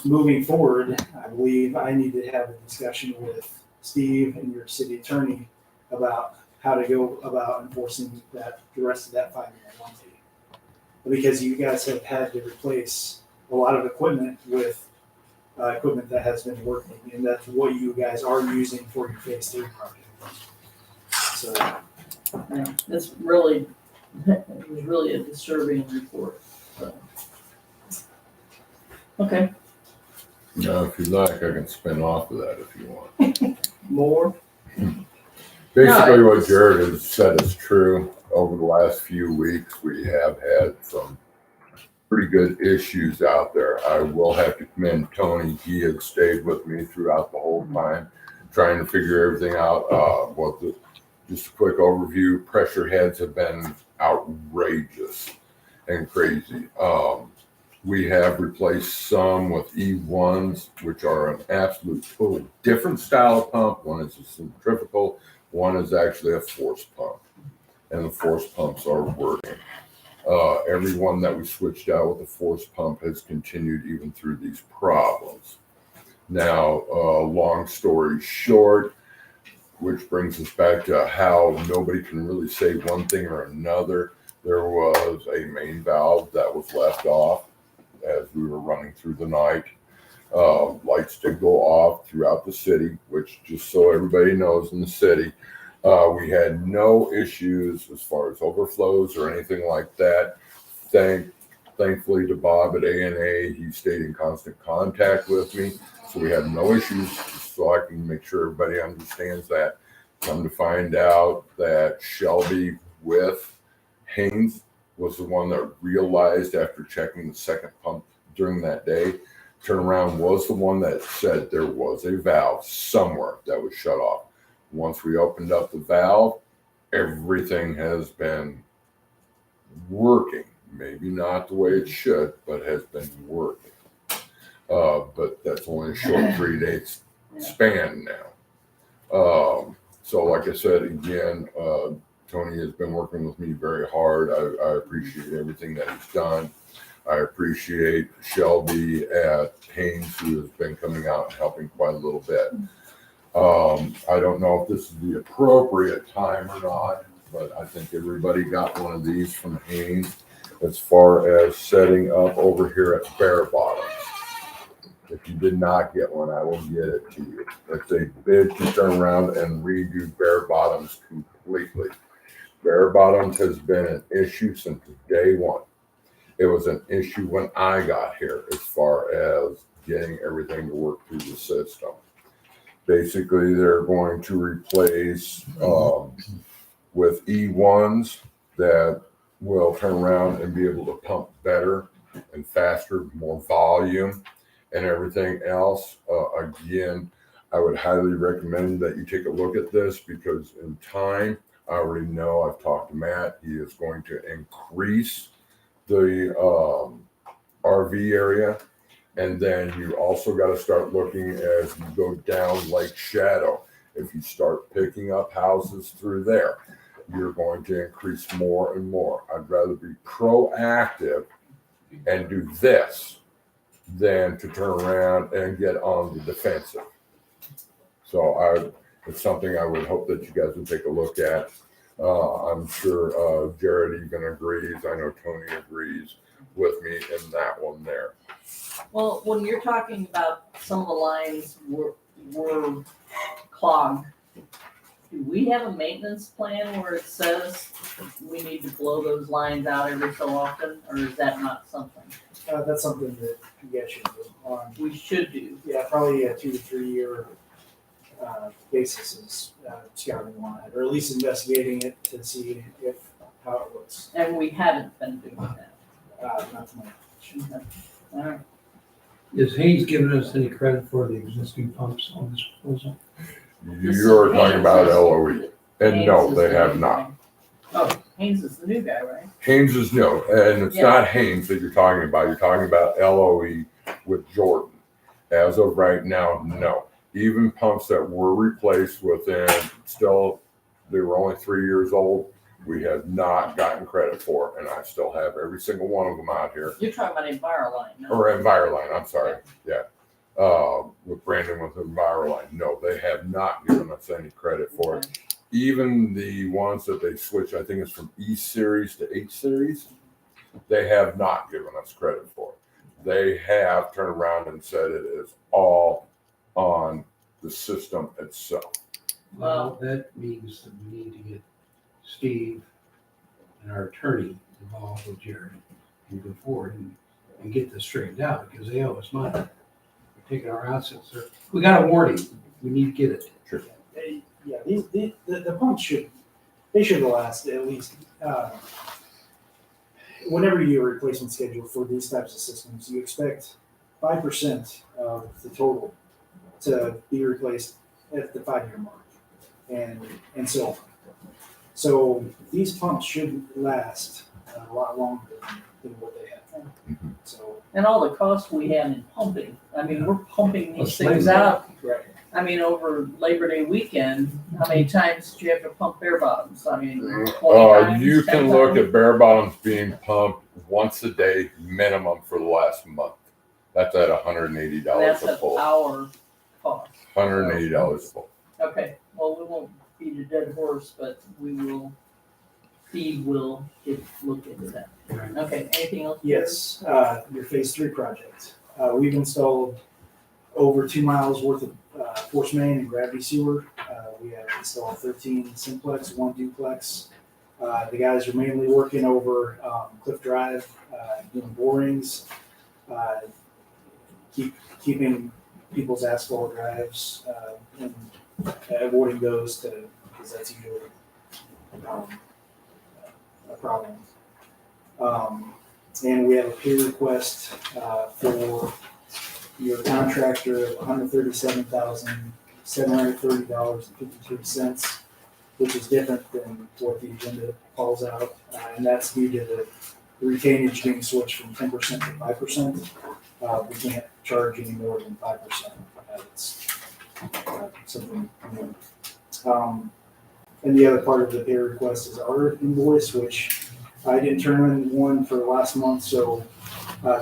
moving forward, I believe I need to have a discussion with Steve and your city attorney about how to go about enforcing the rest of that 5-year warranty. Because you guys have had to replace a lot of equipment with equipment that has been working, and that's what you guys are using for your phase 3 project. So Yeah, it's really, it was really a disturbing report. So. Okay, Now, if you like, I can spin off of that if you want. more? Basically, what Jared has said is true. Over the last few weeks, we have had some pretty good issues out there. I will have to commend Tony. He had stayed with me throughout the whole time, trying to figure everything out. Just a quick overview, pressure heads have been outrageous and crazy. We have replaced some with E1s, which are an absolute totally different style of pump. One is a centrifugal, one is actually a force pump, and the force pumps are working. Every one that we switched out with the force pump has continued even through these problems. Now, long story short, which brings us back to how nobody can really say one thing or another. There was a main valve that was left off as we were running through the night. Lights did go off throughout the city, which, just so everybody knows, in the city, we had no issues as far as overflows or anything like that. Thankfully to Bob at A&A, he stayed in constant contact with me, so we had no issues, just so I can make sure everybody understands that. Come to find out that Shelby with Haynes was the one that realized after checking the second pump during that day, turnaround was the one that said there was a valve somewhere that was shut off. Once we opened up the valve, everything has been working. Maybe not the way it should, but has been working. But that's only a short 3-day span now. So like I said, again, Tony has been working with me very hard. I appreciate everything that he's done. I appreciate Shelby at Haynes, who has been coming out and helping quite a little bit. I don't know if this is the appropriate time or not, but I think everybody got one of these from Haynes as far as setting up over here at Bare Bottoms. If you did not get one, I will get it to you. It's a bid to turn around and redo bare bottoms completely. Bare bottoms has been an issue since day one. It was an issue when I got here as far as getting everything to work through the system. Basically, they're going to replace with E1s that will turn around and be able to pump better and faster, more volume and everything else. Again, I would highly recommend that you take a look at this because in time, I already know, I've talked to Matt, he is going to increase the RV area. And then you also got to start looking as you go down Lake Shadow. If you start picking up houses through there, you're going to increase more and more. I'd rather be proactive and do this than to turn around and get on the defensive. So it's something I would hope that you guys would take a look at. I'm sure Jared even agrees. I know Tony agrees with me in that one there. Well, when you're talking about some of the lines were clogged, do we have a maintenance plan where it says we need to blow those lines out every so often, or is that not something That's something that you guys should do on, we should do? yeah, probably a 2 to 3 year basis is scouting on it, or at least investigating it to see how it looks. And we haven't been doing that. Not to my knowledge. All right. Is Haynes giving us any credit for the existing pumps on this proposal? You're talking about LOE. And no, Haynes is they the have new not. guy. Oh, Haynes is the new guy, right? Haynes is no, and it's Yeah. not Haynes that you're talking about. You're talking about LOE with Jordan. As of right now, no. Even pumps that were replaced within, still, they were only 3 years old. We have not gotten credit for, and I still have every single one of them out here. You're talking about Enviroline, no? Or Enviroline, I'm sorry, yeah. With Brandon with Enviroline, no, they have not given us any credit for it. Even the ones that they switched, I think it's from E series to H series, they have not given us credit for it. They have turned around and said it is all on the system itself. Well, that means that we need to get Steve and our attorney involved with Jared and go forward and get this straightened out because they owe us money. We're taking our assets. We got a warning. We need to get it. Sure. Yeah, the pumps should last at least, whenever you do a replacement schedule for these types of systems, you expect 5% of the total to be replaced at the 5 year mark. And so these pumps should last a lot longer than what they have. Mhm. So, And all the costs we have in pumping, I mean, we're pumping these Let's things label it. out. right. I mean, over Labor Day weekend, how many times do you have to pump bare bottoms? I mean, 20 times? You 10 can look times? at bare bottoms being pumped once a day minimum for the last month. That's at $180 That's a an pull. hour cost. $180 a pull. Okay, well, we won't beat a dead horse, but Steve will look into that. Right. Okay, anything else? Yes, your phase 3 project. We've installed over 2 miles worth of force main and gravity sewer. We have installed 13 simplex, 1 duplex. The guys are mainly working over Cliff Drive, doing borings, keeping people's asphalt drives and avoiding those because that's usually a problem. And we have a pay request for your contractor of $137,730.53, which is different than what the agenda calls out, and that's due to the retainage being switched from 10% to 5%. We can't charge any more than 5%. It's something new. And the other part of the pay request is our invoice, which I didn't turn in one for last month, so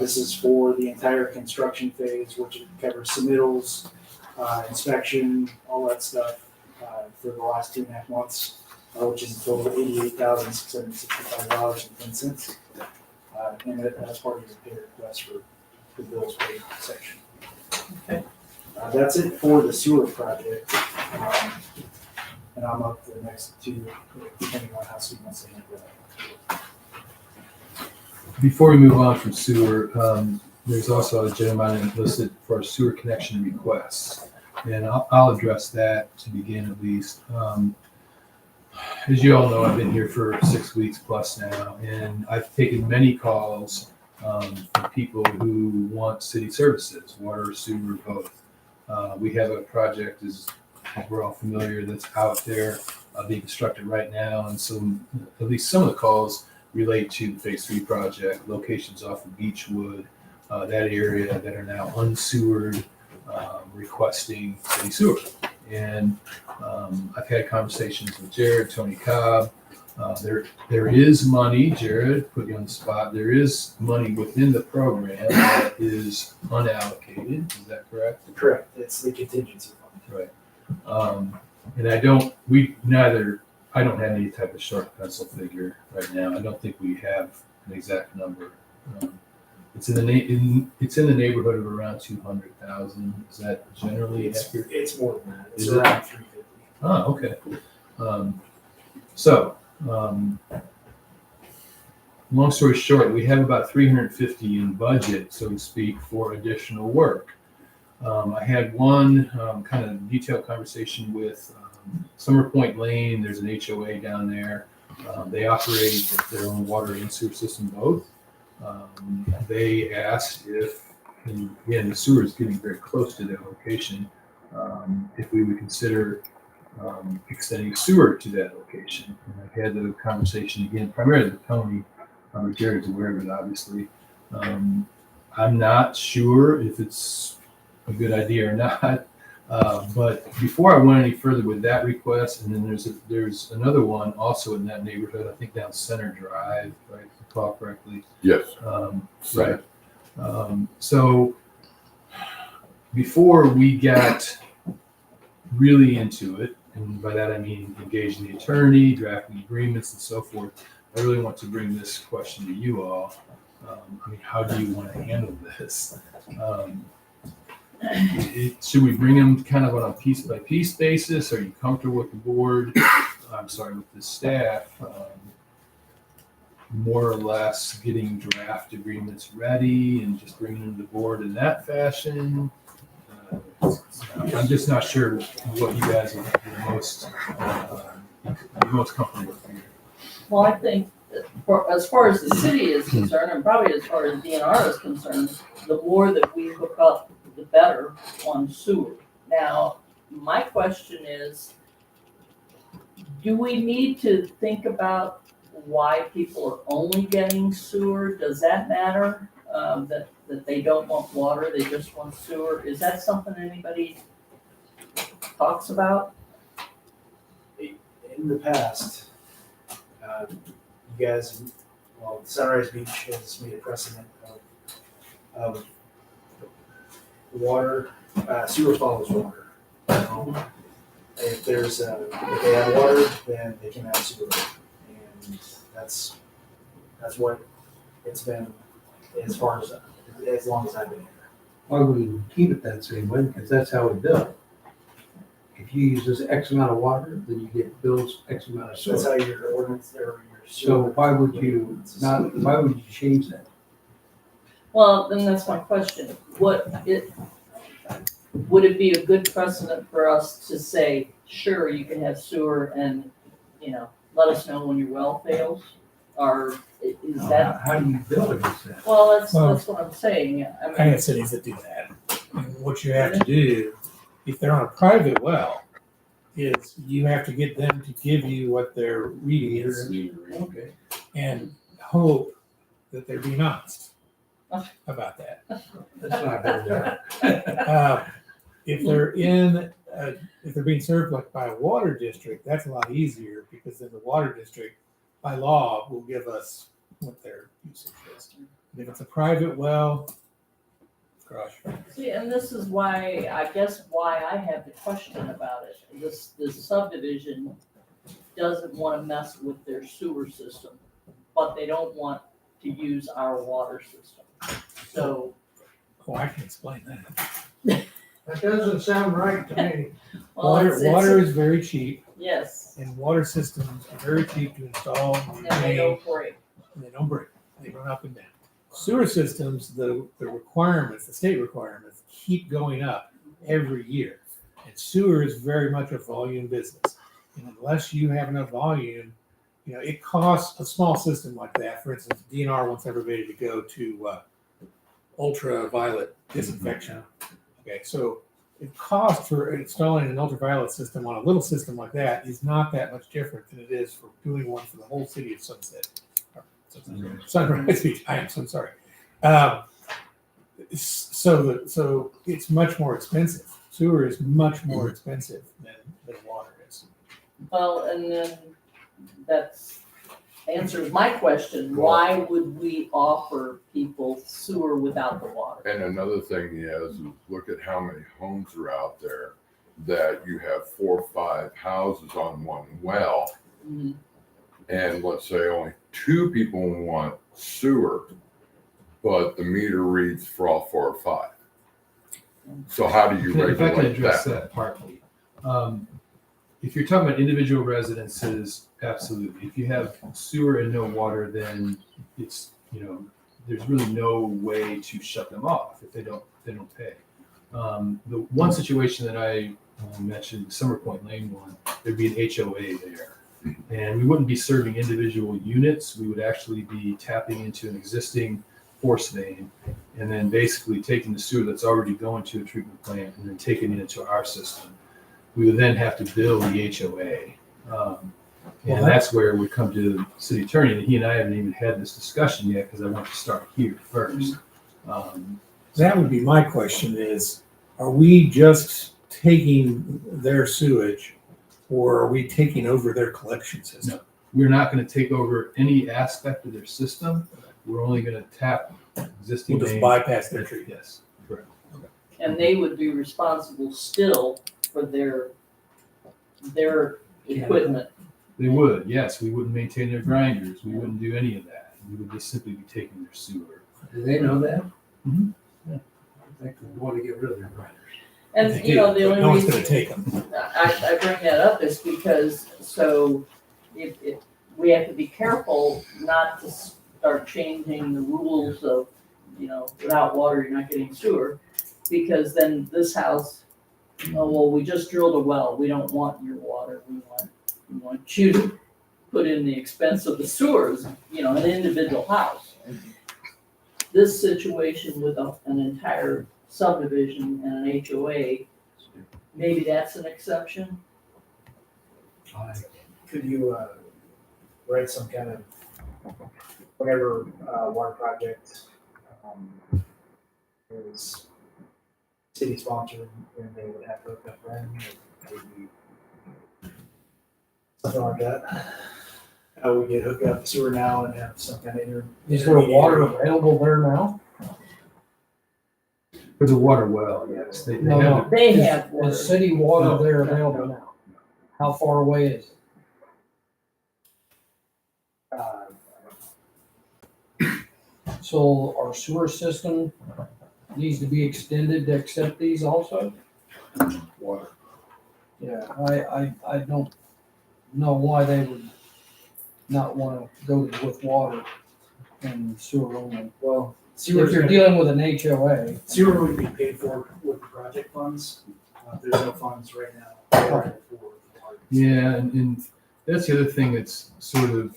this is for the entire construction phase, which covers submittals, inspection, all that stuff for the last 2.5 months, which is a total of $88,665.10. And that's part of your pay request for the bills paid section. That's it for the sewer project. And I'm up to the next two, depending on how soon wants to handle that. Before we move on from sewer, there's also a gentleman listed for sewer connection requests. And I'll address that to begin at least. As you all know, I've been here for 6 weeks plus now, and I've taken many calls from people who want city services, water, sewer, both. We have a project, as we're all familiar, that's out there being constructed right now, and so at least some of the calls relate to the Phase 3 project, locations off of Beechwood, that area that are now unsewered, requesting city sewer. And I've had conversations with Jared, Tony Cobb. There is money, Jared, put you on the spot. There is money within the program that is unallocated. Is that correct? Correct. It's the contingency fund. Right. And I don't have any type of sharp pencil figure right now. I don't think we have an exact number. It's in the neighborhood of around 200,000. Is that generally accurate? It's more than that. It's Is it? around 350. Oh, okay. Long story short, we have about 350 in budget, so to speak, for additional work. I had one kind of detailed conversation with Summer Point Lane. There's an HOA down there. They operate their own water and sewer system both. They asked if, and again, the sewer is getting very close to their location, if we would consider extending sewer to that location. And I've had the conversation again, primarily with Tony. Jared's aware of it, obviously. I'm not sure if it's a good idea or not. But before I went any further with that request, and then there's another one also in that neighborhood, I think down Center Drive, right, if I recall correctly. Yes. Right. So before we got really into it, and by that I mean engaging the attorney, drafting agreements and so forth, I really want to bring this question to you all. How do you want to handle this? Should we bring them kind of on a piece by piece basis? Are you comfortable with the board? With the staff, more or less getting draft agreements ready and just bringing them to the board in that fashion? I'm just not sure what you guys are most comfortable with here. Well, I think that as far as the city is concerned, and probably as far as DNR is concerned, the more that we hook up, the better on sewer. Now, my question is, do we need to think about why people are only getting sewer? Does that matter? That they don't want water, they just want sewer? Is that something anybody talks about? In the past, you guys, Sunrise Beach has made a precedent of water, sewer follows water. If they have water, then they can have sewer, and that's what it's been as long as I've been here. Why would we keep it that same way? Because that's how we bill. If you use this X amount of water, then you get bills X amount of That's sewer. how your ordinance or your So sewer. why would you change that? Well, then that's my question. Would it be a good precedent for us to say, sure, you can have sewer and, let us know when your well fails? Or is that, How do you bill against that? well, that's what I'm saying. I have cities that do that. And what you have to do, if they're on a private well, is you have to get them to give you what their reading is Okay. and hope that they're being honest about that. That's not bad. If they're being served like by a water district, that's a lot easier because then the water district, by law, will give us what their usage is. And if it's a private well, gosh. See, and this is why I have the question about it. This subdivision doesn't want to mess with their sewer system, but they don't want to use our water system. So, Oh, I can explain that. That doesn't sound right to me. Well, Water is very cheap, yes, and water systems are very cheap to install and and they maintain, don't break. and they don't break. They run up and down. Sewer systems, the requirements, the state requirements, keep going up every year. And sewer is very much a volume business. And unless you have enough volume, it costs a small system like that. For instance, DNR wants everybody to go to ultraviolet disinfection. Okay, so the cost for installing an ultraviolet system on a little system like that is not that much different than it is for doing one for the whole city of Sunset. Sunrise Beach. I am so sorry. So it's much more expensive. Sewer is much more expensive than water is. Well, and then that's answers my question. Why would we offer people sewer without the water? And another thing is look at how many homes are out there that you have 4 or 5 houses on one well. Mhm. And let's say only 2 people want sewer, but the meter reads for all 4 or 5. So how do you If I can regulate address that? that partly. If you're talking about individual residences, absolutely. If you have sewer and no water, then it's, there's really no way to shut them off if they don't pay. The one situation that I mentioned, the Summer Point Lane one, there'd be an HOA there. And we wouldn't be serving individual units. We would actually be tapping into an existing force main and then basically taking the sewer that's already going to a treatment plant and then taking it into our system. We would then have to bill the HOA. And that's where we come to the city attorney. And he and I haven't even had this discussion yet because I want to start here first. That would be my question is, are we just taking their sewage or are we taking over their collection system? No, we're not going to take over any aspect of their system. We're only going to tap existing. We'll just main. bypass their treatment. Yes, correct. And they would be responsible still for their equipment. They would, yes. We wouldn't maintain their grinders. We wouldn't do any of that. We would just simply be taking their sewer. Do they know that? Mhm. Yeah. I think we want to get rid of their grinders. And, the only No one's reason gonna take them. I bring that up is because, so if we have to be careful not to start changing the rules of, without water, you're not getting sewer. Because then this house, oh, well, we just drilled a well. We don't want your water. We want you to put in the expense of the sewers, an individual house. This situation with an entire subdivision and an HOA, maybe that's an exception. Could you write some kind of, whatever water project is city sponsored, and they would have to hook up brand new, maybe something like that? How we get hooked up to sewer now and have some kind of Is there water available there now? There's a water well, yes. They No, have no. it. They have water. Is city water No. there available now? How far away is it? So our sewer system needs to be extended to accept these also? Water. Yeah, I don't know why they would not want to go with water and sewer only. well, If you're dealing with an HOA, sewer would be paid for with the project funds. There's no funds right now available for water. Yeah, and that's the other thing that's sort of,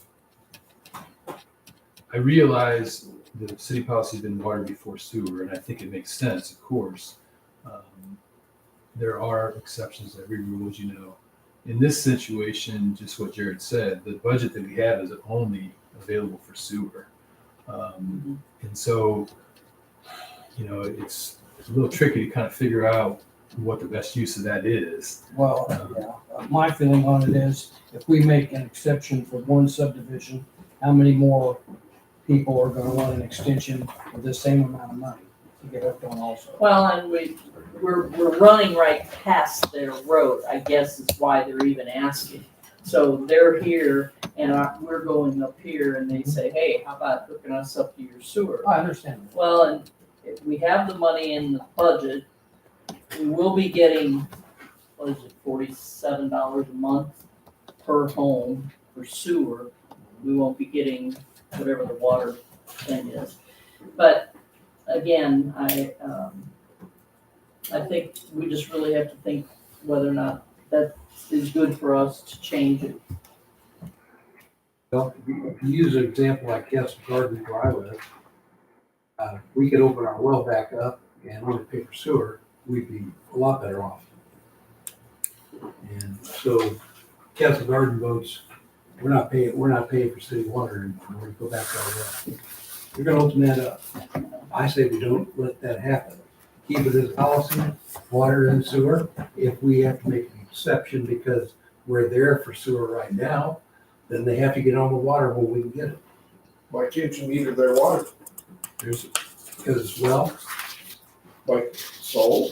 I realize the city policy has been water before sewer, and I think it makes sense, of course. There are exceptions to every rule, as you know. In this situation, just what Jared said, the budget that we have is only available for sewer. And so, it's a little tricky to kind of figure out what the best use of that is. well, yeah, my feeling on it is if we make an exception for one subdivision, how many more people are gonna want an extension for the same amount of money to get hooked on also? Well, and we're running right past their road, I guess is why they're even asking. So they're here and we're going up here and they say, hey, how about hooking us up to your sewer? I understand. Well, and if we have the money in the budget we will be getting, what is it, $47 a month per home for sewer. We won't be getting whatever the water thing is. But again, I think we just really have to think whether or not that is good for us to change it. Well, if you use an example like Castle Garden where I live, we could open our well back up and only pay for sewer, we'd be a lot better off. And so Castle Garden votes, we're not paying for city water anymore, we go back to our well. You're gonna open that up. I say we don't let that happen. Keep it as policy, water and sewer. If we have to make an exception because we're there for sewer right now, then they have to get on the water when we can get it. Why can't you meter their water? Because, well, Like, so?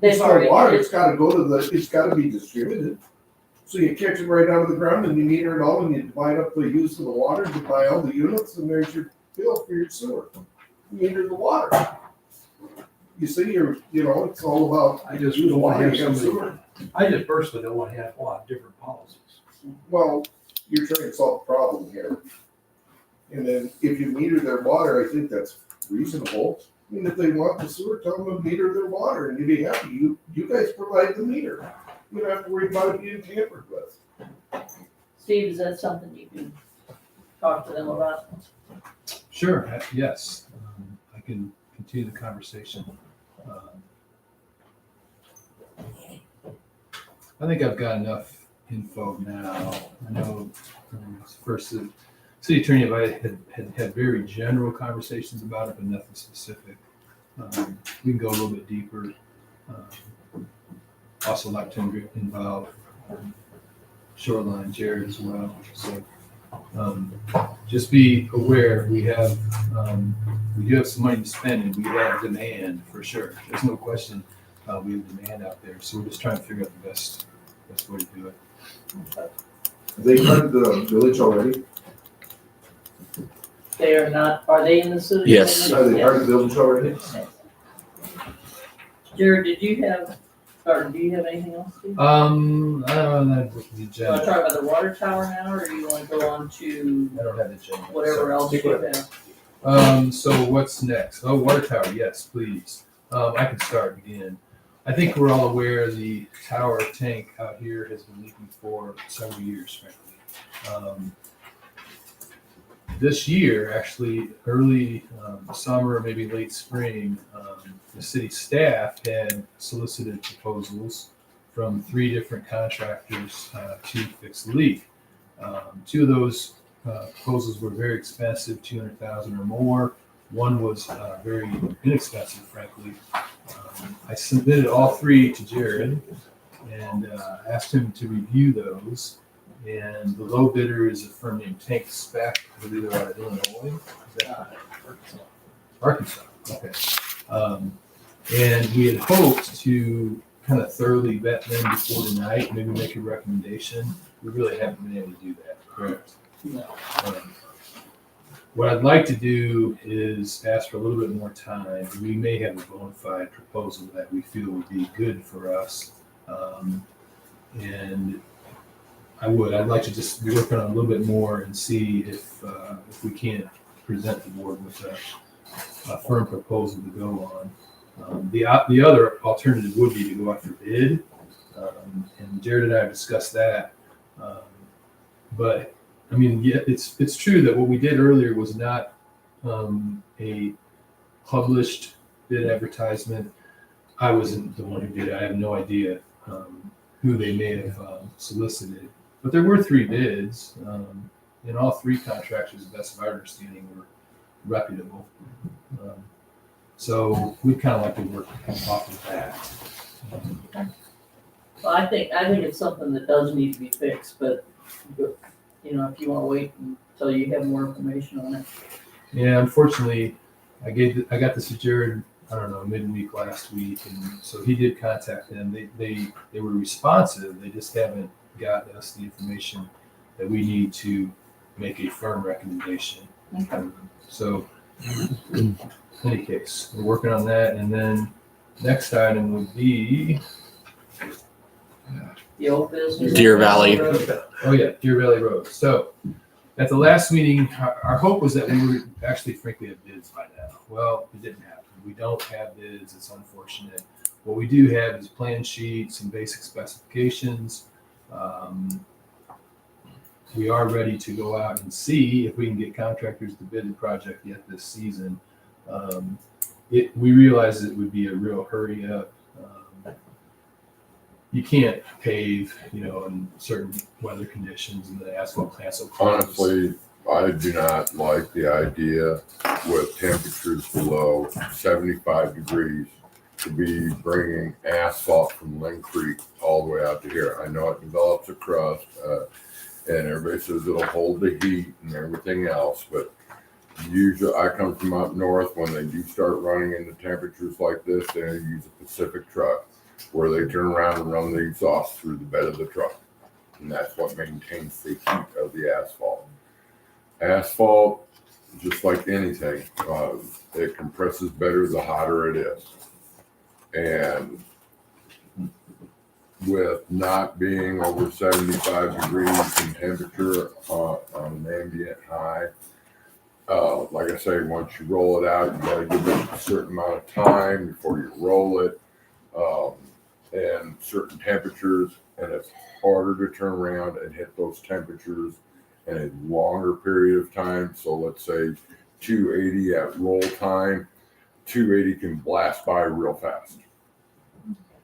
They've It's not already, water, it's gotta go to it's gotta be distributed. So you catch it right out of the ground and you meter it all and you divide up the use of the water, you buy all the units and there's your bill for your sewer. You meter the water. You see, it's all about. I just don't want to have so many. sewer. I just personally don't want to have a lot of different policies. Well, you're trying to solve the problem here. And then if you meter their water, I think that's reasonable. I mean, if they want the sewer, tell them to meter their water and you'd be happy. You guys provide the meter. You don't have to worry about it being tampered with. Steve, is that something you can talk to them about? Sure, yes. I can continue the conversation. I think I've got enough info now. I know first the city attorney and I had very general conversations about it, but nothing specific. We can go a little bit deeper. Also like to involve Shoreline Jared as well. So just be aware we do have some money to spend and we have demand for sure. There's no question we have demand out there. So we're just trying to figure out the best way to do it. They started the village already? They are not, are they in the city? Yes. Are they part of the village already? Jared, do you have anything else, Steve? I don't know the Do you want to agenda. talk about the water tower now, or do you want to go on to I don't have the agenda. whatever else you have? So what's next? Oh, water tower, yes, please. I can start again. I think we're all aware the tower tank out here has been leaking for several years, frankly. This year, actually, early summer, maybe late spring, the city staff had solicited proposals from 3 different contractors to fix the leak. 2 of those proposals were very expensive, $200,000 or more. One was very inexpensive, frankly. I submitted all 3 to Jared and asked him to review those. And the low bidder is a firm named Tank Spec, I believe they're out of Illinois. Is that Arkansas? Okay. And we had hoped to kind of thoroughly vet them before tonight, maybe make a recommendation. We really haven't been able to do that, correct? No. What I'd like to do is ask for a little bit more time. We may have a bona fide proposal that we feel would be good for us. And I'd like to just be working on a little bit more and see if we can't present the board with a firm proposal to go on. The other alternative would be to go out for bid, and Jared and I have discussed that. But I mean, yeah, it's true that what we did earlier was not a published bid advertisement. I wasn't the one who did it. I have no idea who they may have solicited. But there were 3 bids, and all 3 contractors, to the best of our understanding, were reputable. So we'd kind of like to work off of that. Well, I think it's something that does need to be fixed, but if you want to wait until you have more information on it. Yeah, unfortunately, I got this to Jared, I don't know, midweek last week, and so he did contact them. They were responsive. They just haven't got us the information that we need to make a firm recommendation. Okay. So in any case, we're working on that, and then Next item would be, The old business. Deer Valley. oh yeah, Deer Valley Road. So at the last meeting, our hope was that we would actually frankly have bids by now. Well, it didn't happen. We don't have bids. It's unfortunate. What we do have is a plan sheet, some basic specifications. We are ready to go out and see if we can get contractors to bid the project yet this season. We realize it would be a real hurry up. You can't pave, in certain weather conditions, and the asphalt plants will close. Honestly, I do not like the idea with temperatures below 75 degrees to be bringing asphalt from Lynn Creek all the way out to here. I know it develops a crust, and everybody says it'll hold the heat and everything else, but usually I come from up north. When they do start running into temperatures like this, they use a Pacific truck where they turn around and run the exhaust through the bed of the truck. And that's what maintains the heat of the asphalt. Asphalt, just like anything, it compresses better the hotter it is. And with not being over 75 degrees in temperature on an ambient high, like I say, once you roll it out, you gotta give it a certain amount of time before you roll it, and certain temperatures, and it's harder to turn around and hit those temperatures in a longer period of time. So let's say 280 at roll time, 280 can blast by real fast.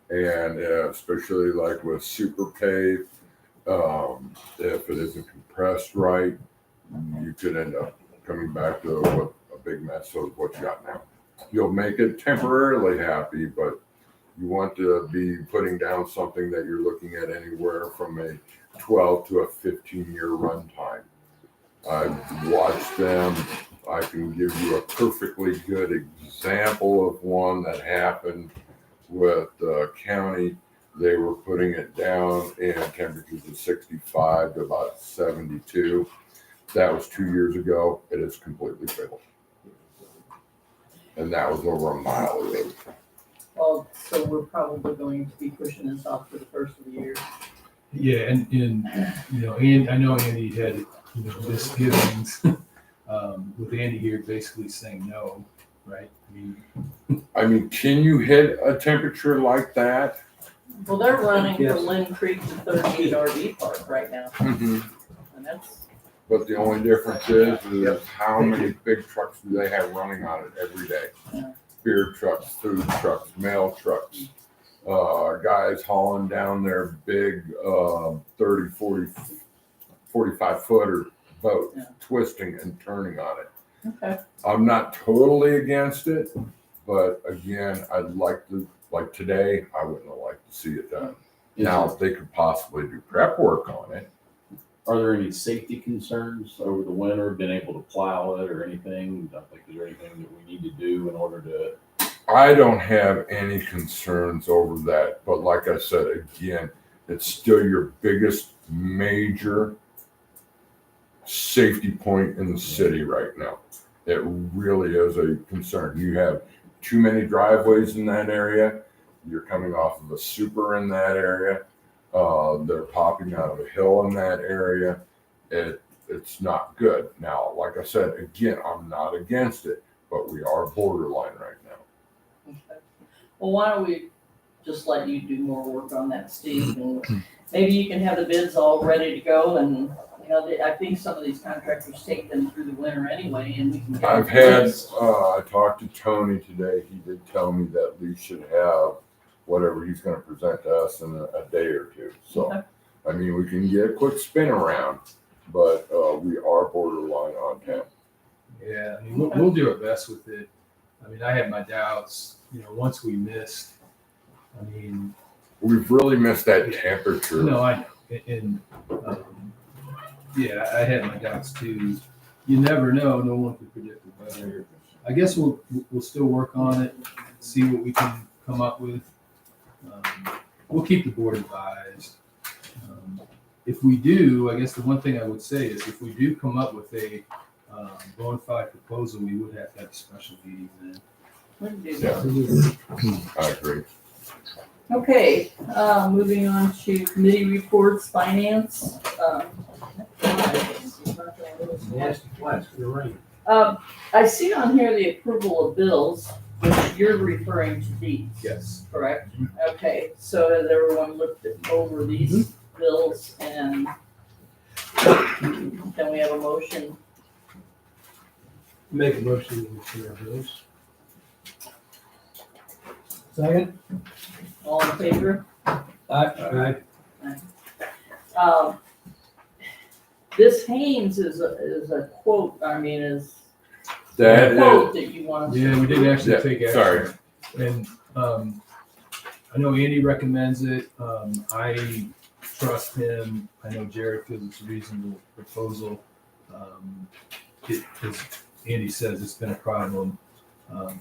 And especially like with super pave, if it isn't compressed right, you could end up coming back to a big mess of what you got now. You'll make it temporarily happy, but you want to be putting down something that you're looking at anywhere from a 12 to a 15-year run time. I've watched them. I can give you a perfectly good example of one that happened with the county. They were putting it down in temperatures of 65 to about 72. That was 2 years ago. It is completely failed. And that was over a mile of road. Well, so we're probably going to be pushing this off for the first of the year. Yeah, and and I know Andy had misgivings with Andy here basically saying no, right? I mean, can you hit a temperature like that? Well, they're running Yes. from Lynn Creek to 38 RV Park right now, Mm-hmm. and that's, But the only difference is how many big trucks do they have running on it every day? Yeah. Beer trucks, food trucks, mail trucks, guys hauling down their big 30, 40, 45 footer boat, Yeah. twisting and turning on it. okay. I'm not totally against it, but again, I'd like to, like today, I wouldn't have liked to see it done. Now, they could possibly do prep work on it. Are there any safety concerns over the winter, been able to plow it or anything? Like, is there anything that we need to do in order to? I don't have any concerns over that, but like I said, again, it's still your biggest major safety point in the city right now. It really is a concern. You have too many driveways in that area. You're coming off of a super in that area. They're popping out of a hill in that area. It's not good. Now, like I said, again, I'm not against it, but we are borderline right now. Okay. Well, why don't we just let you do more work on that, Steve, and maybe you can have the bids all ready to go, and I think some of these contractors take them through the winter anyway, and we can get. I've had, I talked to Tony today. He did tell me that we should have whatever he's going to present to us in a day or two. So, Okay. I mean, we can get a quick spin around, but we are borderline on time. Yeah, I mean, we'll do our best with it. I mean, I have my doubts. Once we missed, I mean, We've really missed that temperature. no, I know, and yeah, I had my doubts too. You never know. No one can predict the weather. I guess we'll still work on it, see what we can come up with. We'll keep the board advised. If we do, I guess the one thing I would say is if we do come up with a bona fide proposal, we would have to have a special meeting then. We can do Yeah. that. I agree. Okay, moving on to committee reports, finance. Nasty flats in the rain. I see on here the approval of bills, which you're referring to these. Yes. Correct? Okay, so has everyone looked over these bills and can we have a motion? Make a motion to pay our bills. Second? All in favor? Aye. This Haynes is a quote, I mean, is That a is, quote that you want. Yeah, we didn't actually Yeah, take action. sorry. And I know Andy recommends it. I trust him. I know Jared feels it's a reasonable proposal. As Andy says, it's been a problem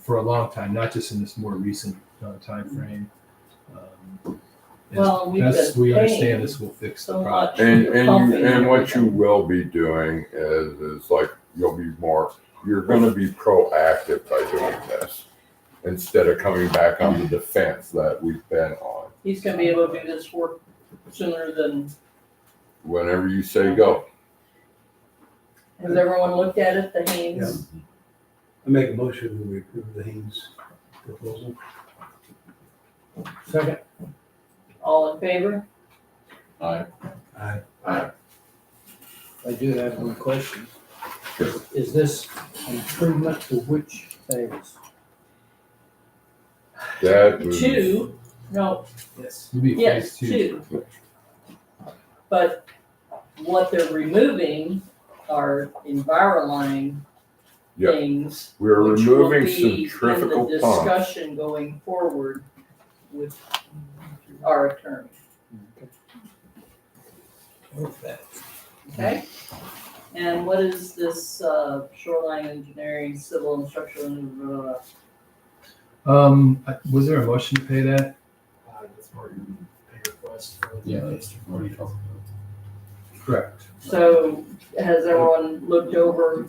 for a long time, not just in this more recent time frame. Well, we've As been we paying understand, this will fix the so problem. much. And what you will be doing is like, you're gonna be proactive by doing this instead of coming back on the defense that we've been on. He's gonna be able to do this work sooner than, Whenever you say go. has everyone looked at it, the Haynes? I make a motion that we approve the Haynes proposal. Second? All in favor? Aye. I do have one question. Is this an improvement to which phase? That was. Two, no, Yes. It'd be yes, phase two. two. But what they're removing are Enviroline Yep. things. We're which will removing be centrifugal in the pumps. discussion going forward with our attorney, okay? And what is this shoreline engineering, civil and structural, Was there a motion to pay that? That's part of your pay request for the Yeah. phase three. Correct. so has everyone looked over?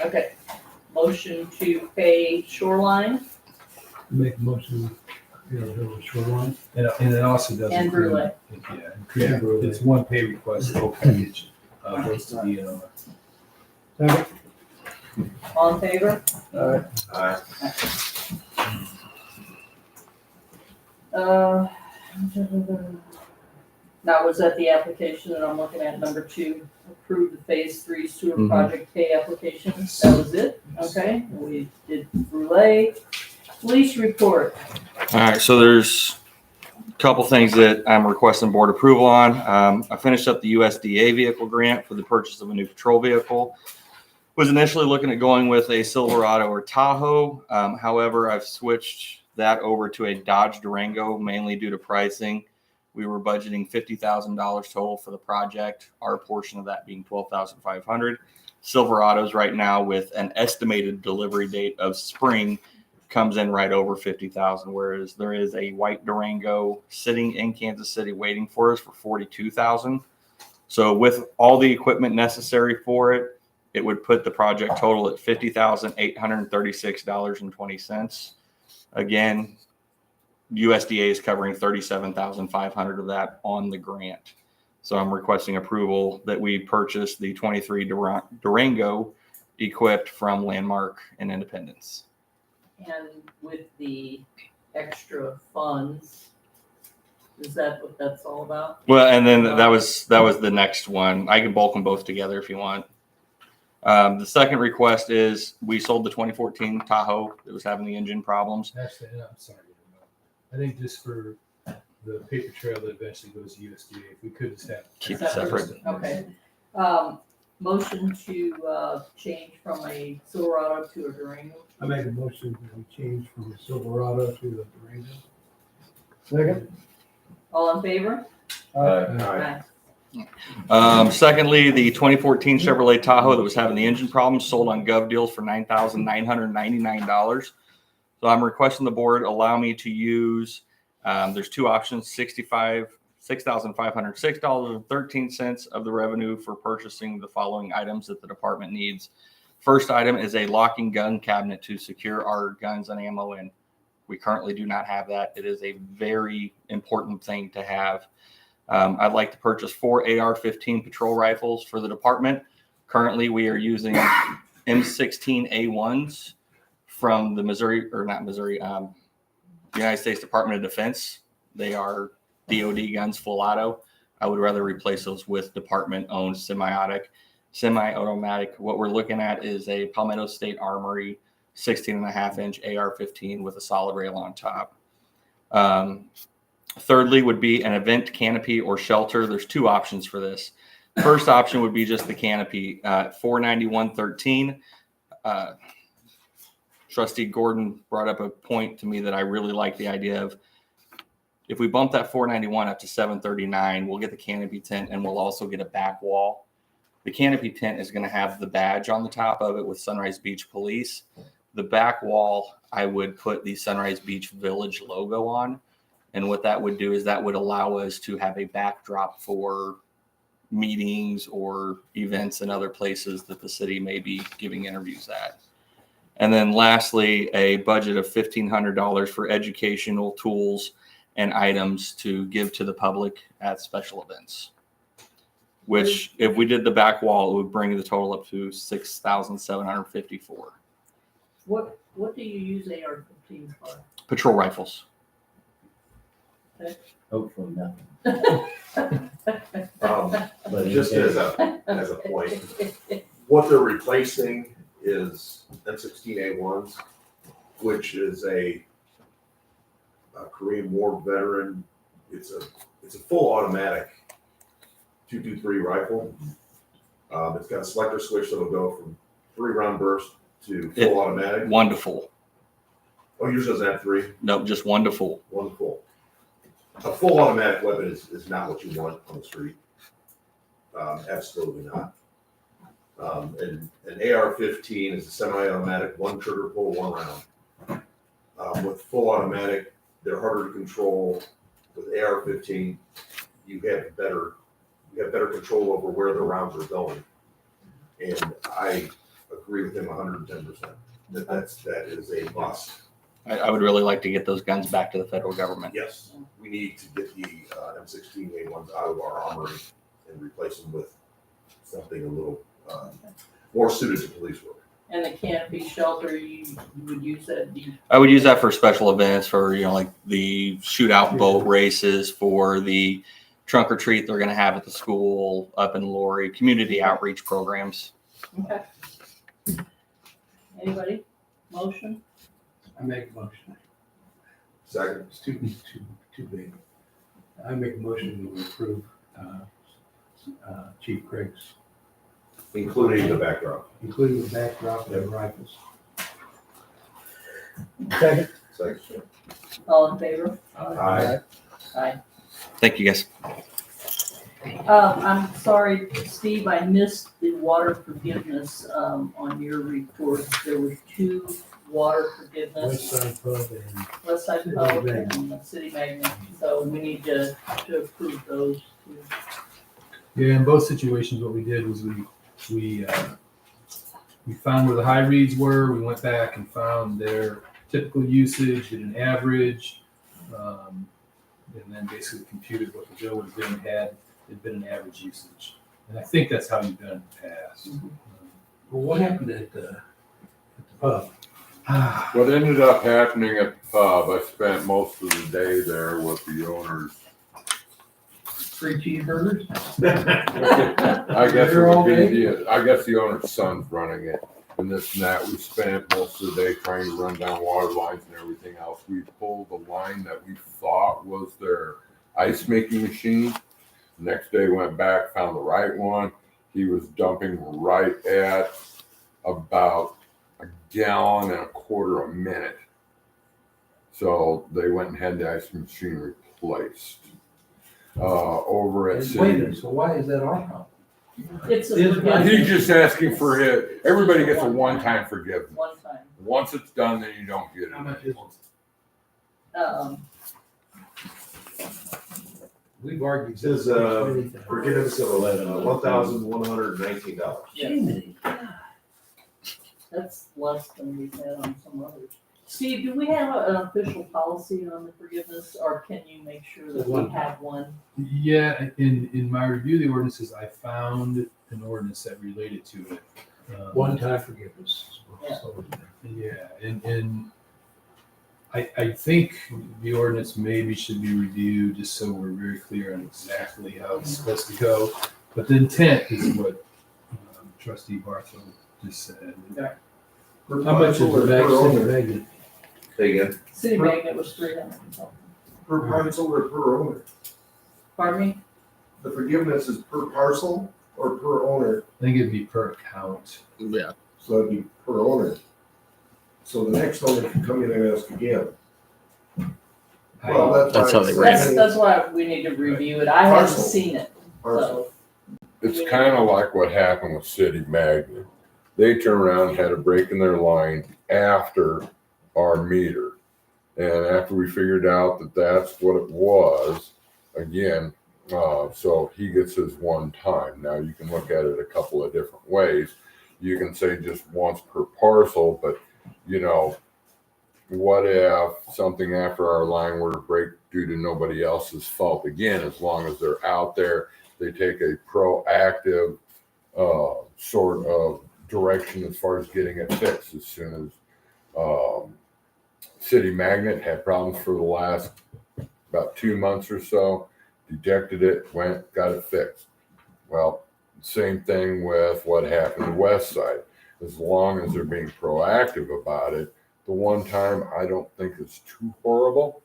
Okay, motion to pay shoreline Make a motion, you know, build a shoreline. And it also does and include. Brule. Yeah, it's one pay request, the whole package goes to DNR. Second? All in favor? Aye. Now, was that the application that I'm looking at, number 2, approve the phase 3 sewer Mhm. project pay application? That was it? Okay, we did Brule. Police report. All right, so there's a couple things that I'm requesting board approval on. I finished up the USDA vehicle grant for the purchase of a new patrol vehicle. Was initially looking at going with a Silverado or Tahoe. However, I've switched that over to a Dodge Durango, mainly due to pricing. We were budgeting $50,000 total for the project, our portion of that being $12,500. Silverados right now with an estimated delivery date of spring comes in right over 50,000, whereas there is a white Durango sitting in Kansas City waiting for us for 42,000. So with all the equipment necessary for it, it would put the project total at $50,836.20. Again, USDA is covering 37,500 of that on the grant. So I'm requesting approval that we purchase the 23 Durango equipped from Landmark and Independence. And with the extra funds, is that what that's all about? Well, and then that was the next one. I can bulk them both together if you want. The second request is we sold the 2014 Tahoe that was having the engine problems. Actually, no, I'm sorry. I think just for the paper trail that eventually goes to USDA, if we could just have. Keep it separate. Okay. Motion to change from a Silverado to a Durango. I make a motion that we change from a Silverado to the Durango. Second? All in favor? Aye. Secondly, the 2014 Chevrolet Tahoe that was having the engine problems sold on Gov Deals for $9,999. So I'm requesting the board allow me to use, there's two options, $6,506.13 of the revenue for purchasing the following items that the department needs. First item is a locking gun cabinet to secure our guns and ammo in. We currently do not have that. It is a very important thing to have. I'd like to purchase 4 AR-15 patrol rifles for the department. Currently, we are using M16A1s from the United States Department of Defense. They are DoD guns, full auto. I would rather replace those with department-owned semi-automatic. What we're looking at is a Palmetto State Armory 16.5-inch AR-15 with a solid rail on top. Thirdly would be an event canopy or shelter. There's 2 options for this. First option would be just the canopy, $491.13. Trustee Gordon brought up a point to me that I really like the idea of. If we bump that $491 up to $739, we'll get the canopy tent and we'll also get a back wall. The canopy tent is going to have the badge on the top of it with Sunrise Beach Police. The back wall, I would put the Sunrise Beach Village logo on. And what that would do is that would allow us to have a backdrop for meetings or events in other places that the city may be giving interviews at. And then lastly, a budget of $1,500 for educational tools and items to give to the public at special events. Which, if we did the back wall, it would bring the total up to $6,754. What do you use AR-15 for? Patrol rifles. Hopefully nothing. Just as a point, what they're replacing is M16A1s, which is a Korean War veteran. It's a full automatic 223 rifle. It's got a selector switch that'll go from 3-round burst to full automatic. Wonderful. Oh, yours doesn't have 3? Nope, just wonderful. Wonderful. A full automatic weapon is not what you want on the street. Absolutely not. And an AR-15 is a semi-automatic, 1 trigger pull, 1 round. With full automatic, they're harder to control. With AR-15, you have better control over where the rounds are going. And I agree with him 110%. That is a must. I would really like to get those guns back to the federal government. Yes, we need to get the M16A1s out of our armory and replace them with something a little more suited to police work. And the canopy shelter, you would use that? I would use that for special events, for like the shootout boat races, for the trunk or treat they're going to have at the school up in Lori, community outreach programs. Okay. Anybody? Motion? I make a motion. Second. It's too big. I make a motion to approve Chief Craig's, Including the backdrop. including the backdrop and the rifles. Second. Second. All in favor? Aye. Aye. Thank you, guys. I'm sorry, Steve, I missed the water forgiveness on your report. There were 2 water forgiveness. West Side Pub and West Side Pub and the City Magnet. So we need to approve those 2. Yeah, in both situations, what we did was we found where the high reads were. We went back and found their typical usage, did an average, and then basically computed what the bill would have been had it been an average usage. And I think that's how you've done it in the past. Well, what happened at the pub? What ended up happening at the pub, I spent most of the day there with the owners. 3 cheeseburgers? I guess it would be I guess the owner's son's running it. And this and that, we spent most of the day trying to run down water lines and everything else. We pulled the line that we thought was their ice making machine. Next day went back, found the right one. He was dumping right at about 1.25 gallons a minute. So they went and had the ice machine replaced. Over at Wait a minute, so why is that our problem? It's a He's forgiveness. He's just asking for it. Everybody gets a one-time forgiveness. One time. Once it's done, then you don't get it. How much is it? We've argued. It says, forgiveness of $1,119. Yeah. Jiminy. That's less than we've had on some others. Steve, do we have an official policy on the forgiveness, or can you make sure that we have one? Yeah, in my review of the ordinances, I found an ordinance that related to it. One-time forgiveness. Yeah, and I think the ordinance maybe should be reviewed just so we're very clear on exactly how it's supposed to go. But the intent is what Trustee Barthel just said. How much is the vaccine magnet? Say again, City magnet was 300 and something. Per parcel or per owner? Pardon me? The forgiveness is per parcel or per owner? I think it'd be per account. Yeah. So that'd be per owner. So the next owner can come in and ask again. Well, That's how they why I'm rate saying That's why we need to review it. I haven't Parcel. seen it, parcel. so. It's kind of like what happened with City Magnet. They turned around and had a break in their line after our meter. And after we figured out that that's what it was, again, so he gets his one time. Now you can look at it a couple of different ways. You can say just once per parcel, but you know, what if something after our line were to break due to nobody else's fault? Again, as long as they're out there, they take a proactive sort of direction as far as getting it fixed. As soon as City Magnet had problems for the last about 2 months or so, detected it, went, got it fixed. Well, same thing with what happened to West Side. As long as they're being proactive about it, the one time I don't think is too horrible.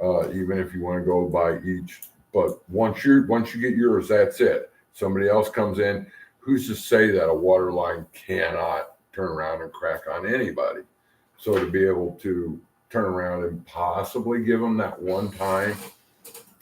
Even if you want to go by each, but once you get yours, that's it. Somebody else comes in. Who's to say that a water line cannot turn around and crack on anybody? So to be able to turn around and possibly give them that one time,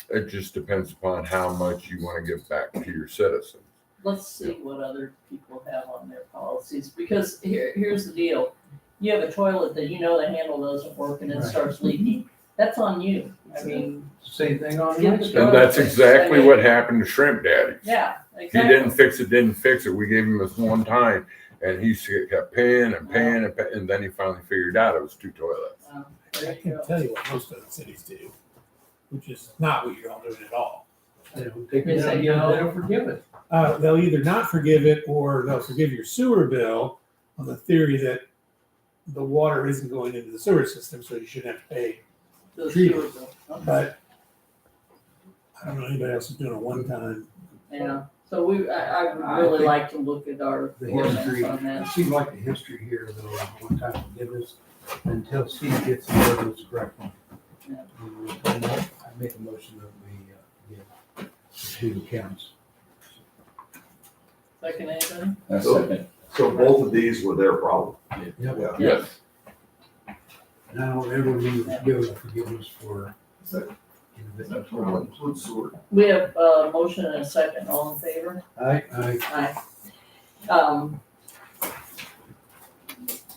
it just depends upon how much you want to give back to your citizens. Let's see what other people have on their policies, because here's the deal. You have a toilet that you know the handle doesn't work and it starts leaking. That's on you. I mean. Same thing on Give next. the And that's exactly what happened to Shrimp Daddy. Yeah, He exactly. didn't fix it. We gave him this one time, and he kept paying and paying and then he finally figured out it was 2 toilets. There I you can go. tell you what most other cities do, which is not what you're all doing at all. They don't take They it say down, no. they don't forgive it. They'll either not forgive it or they'll forgive your sewer bill on the theory that the water isn't going into the sewer system, so you shouldn't have to pay. The Treat sewer it. bill. Okay. But I don't know anybody else is doing a one-time. Yeah, so I would really think like to look at our The ordinance history, on it that. seems like the history here, though, of one-time forgiveness, until Steve gets the ordinance correct one. Yeah. And I make a motion that we give 2 counts. Second, anybody? That's So- second. so both of these were their problem. Yep. Yeah. Yes. And I don't ever remember giving forgiveness for. That will include sewer. We have a motion and a second, all in favor? I, Aye.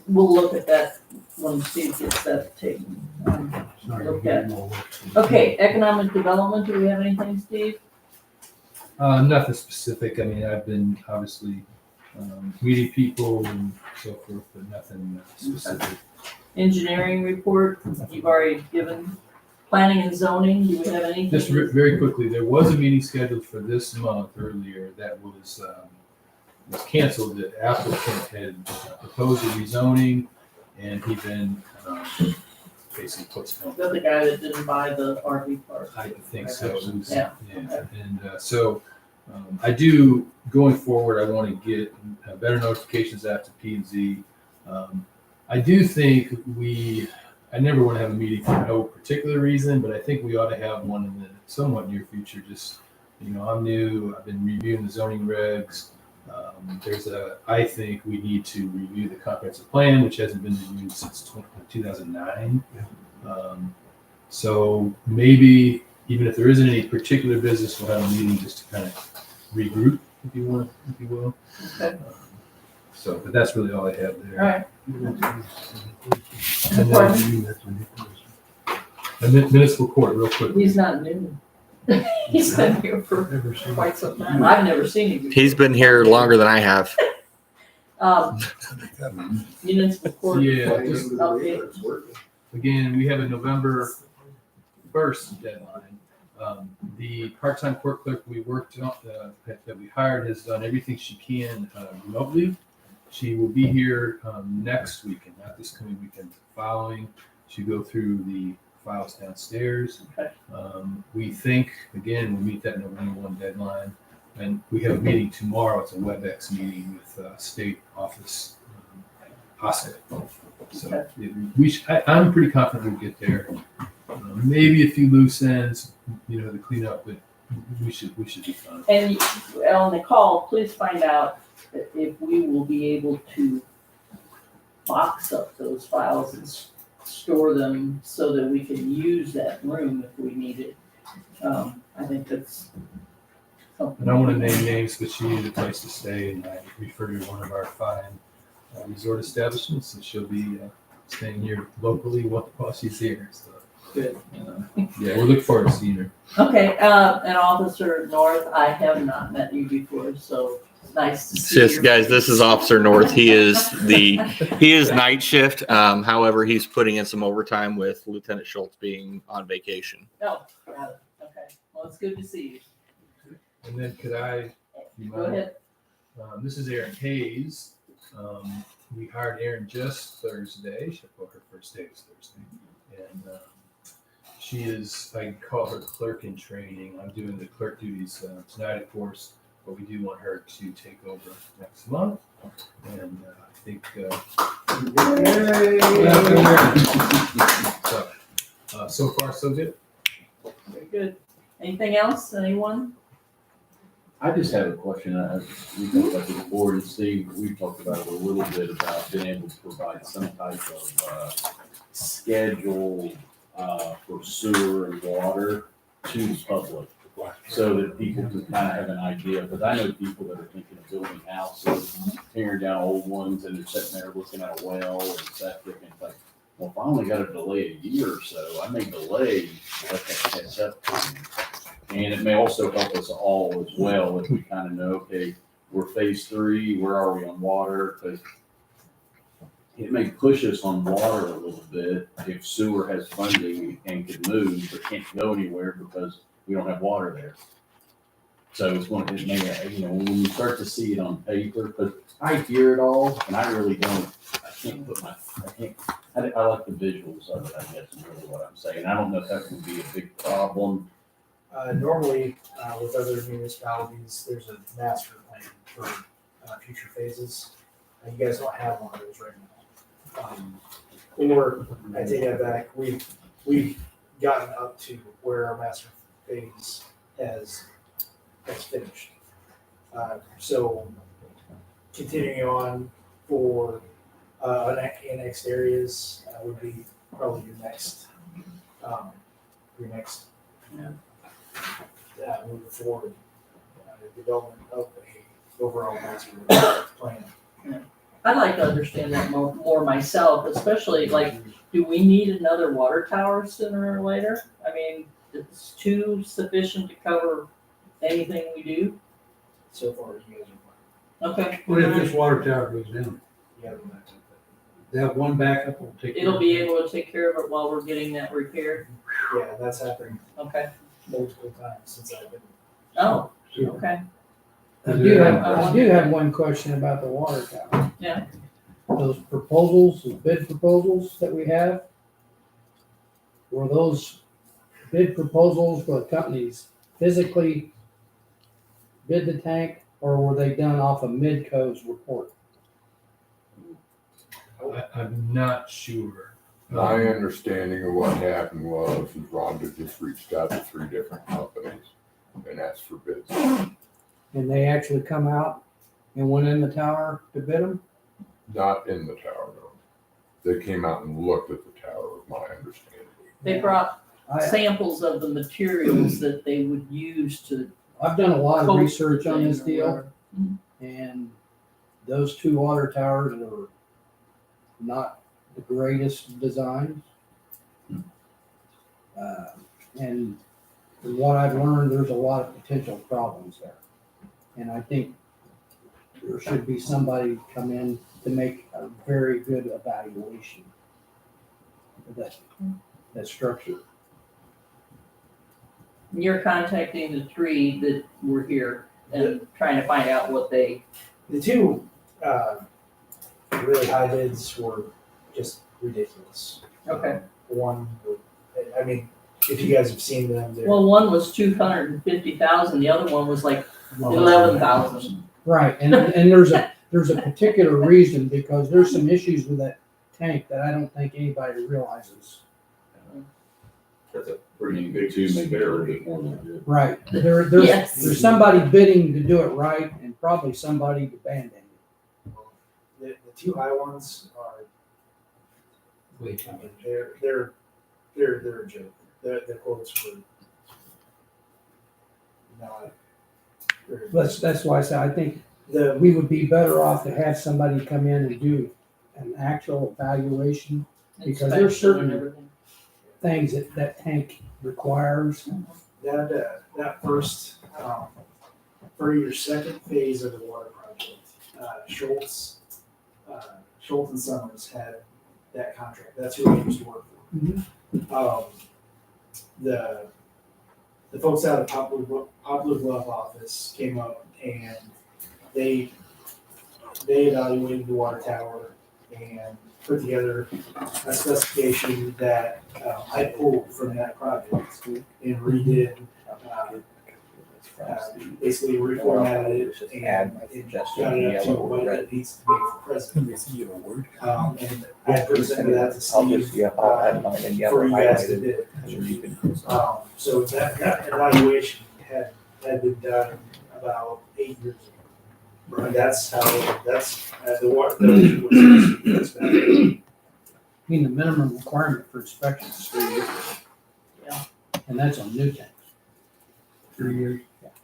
We'll look at that when Steve gets that taken. sorry. Okay. Okay, economic development, do we have anything, Steve? Nothing specific. I mean, I've been obviously meeting people and so forth, but nothing specific. Engineering report, you've already given. Planning and zoning, do we have anything? Just very quickly, there was a meeting scheduled for this month earlier that was canceled. The applicant had proposed a rezoning, and he then basically postponed. Is that the guy that didn't buy the RV park? I think so. It was- Yeah. And so I do, going forward, I want to get better notifications out to P and Z. I do think I never want to have a meeting for no particular reason, but I think we ought to have one in the somewhat near future. Just, I'm new, I've been reviewing the zoning regs. I think we need to review the comprehensive plan, which hasn't been reviewed since 2009. So maybe, even if there isn't any particular business, we'll have a meeting just to kind of regroup, if you will. Okay. But that's really all I have All there. right, And then municipal court, real quick. he's not new. He's been here for Never seen. quite some time. I've never seen him before. He's been here longer than I have. Municipal court. Yeah, just update. Again, we have a November 1st deadline. The part-time court clerk we worked on, that we hired has done everything she can remotely. She will be here next weekend, not this coming weekend, following. She'll go through the files downstairs. Okay. We think, again, we meet that November 1 deadline. And we have a meeting tomorrow. It's a WebEx meeting with State Office Hospital. So I'm pretty confident we'll get there. Maybe a few loose ends, to clean up, but we should be fine. And on the call, please find out if we will be able to box up those files and store them so that we can use that room if we need it. I think that's something. And I want to name names, but she needed a place to stay, and I refer to one of our fine resort establishments, and she'll be staying here locally while she's here. So, Good. Yeah, we're looking forward to seeing her. Okay, and Officer North, I have not met you before, so nice to see you. Yes, guys, this is Officer North. He is night shift. However, he's putting in some overtime with Lieutenant Schultz being on vacation. Oh, got it. Okay. Well, it's good to see you. And then could I? Go ahead. This is Erin Hayes. We hired Erin just Thursday. Her first day was Thursday. And she is, I call her clerk in training. I'm doing the clerk duties tonight, of course, but we do want her to take over next month. And I think so far so good. Very good. Anything else? Anyone? I just have a question. We talked about the board and Steve, we talked about it a little bit about being able to provide some type of schedule for sewer and water to the public so that people can kind of have an idea. Because I know people that are thinking of building houses, tearing down old ones, and they're sitting there looking at a well and septic and like, well, if I only got to delay a year or so, I may delay let that catch up to me. And it may also help us all as well if we kind of know, okay, we're phase 3, where are we on water? Because it may push us on water a little bit if sewer has funding and can move, but can't go anywhere because we don't have water there. So it's one, it may, when you start to see it on paper, but I hear it all and I really don't, I like the visuals of it, I guess is really what I'm saying. I don't know if that would be a big problem. Normally, with other municipalities, there's a master plan for future phases. You guys don't have one of those right now. Or I take that back. We've gotten up to where our master phase has finished. So continuing on for annexed areas would be probably your next. Moving forward, development of a overall master plan. I'd like to understand that more myself, especially like, do we need another water tower sooner or later? I mean, it's too sufficient to cover anything we do. So far as you guys are Okay. What if this water tower goes down? planning. That one backup will take. It'll be able to take care of it while we're getting that repaired. Yeah, that's happened Okay. multiple times since I've been. Oh, okay. I do have one question about the water tower. Yeah. Those proposals, the bid proposals that we have, were those bid proposals where companies physically bid the tank, or were they done off of Midco's report? I'm not sure. My understanding of what happened was Rhonda just reached out to 3 different companies and asked for bids. And they actually come out and went in the tower to bid them? Not in the tower, no. They came out and looked at the tower, was my understanding. They brought samples of the materials that they would use to. I've done a lot of coat research on this thing or deal, whatever. and those 2 water towers are not the greatest designs. And from what I've learned, there's a lot of potential problems there. And I think there should be somebody come in to make a very good evaluation of that structure. You're contacting the three that were here and trying to find out what they, The two really high bids were just ridiculous. okay. One, I mean, if you guys have seen them, they're. Well, one was 250,000, the other one was like 11,000. Right, and there's a particular reason, because there's some issues with that tank that I don't think anybody realizes. That's a I pretty mean, big two make it a little disparity. bit more legit. Right, Yes. there's somebody bidding to do it right, and probably somebody to band-aid it. The two high ones are, Way too much. they're a joke. The quotes were not. That's why I said, I think The, we would be better off to have somebody come in and do an actual evaluation, because there's Inspection and certain everything. things that tank requires. that first, for your second phase of the water project, Schultz and Summers had that contract. That's who I used to work for. The folks out of Poplar Bluff office came up and they evaluated the water tower and put together a specification that I pulled from that project and redid, basically reformatted it and got it up to what it needs to be for present. And I presented that to Steve for you guys to bid. So that evaluation had been done about 8 years ago. And that's the water. I mean, the minimum requirement for inspection is 3 years. Yeah. And that's on new tanks. 3 years.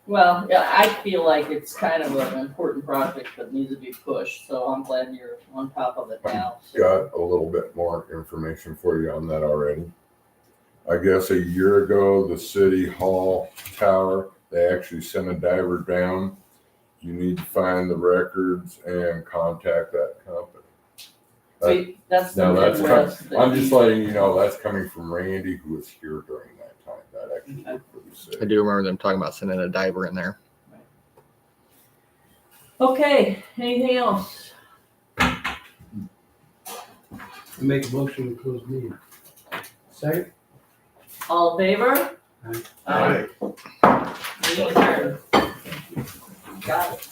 Well, yeah, I feel like it's kind of an important project that needs to be pushed, so I'm glad you're on top of it now. Got a little bit more information for you on that already. I guess a year ago, the city hall tower, they actually sent a diver down. You need to find the records and contact that company. Wait, that's the Now that's Midwest. I'm just letting you know, that's coming from Randy, who was here during that time. That actually worked for the city. I do remember them talking about sending a diver in there. Okay, anything else? Make a motion to close meeting. Second? All in favor? All right. Meeting adjourned. Got it.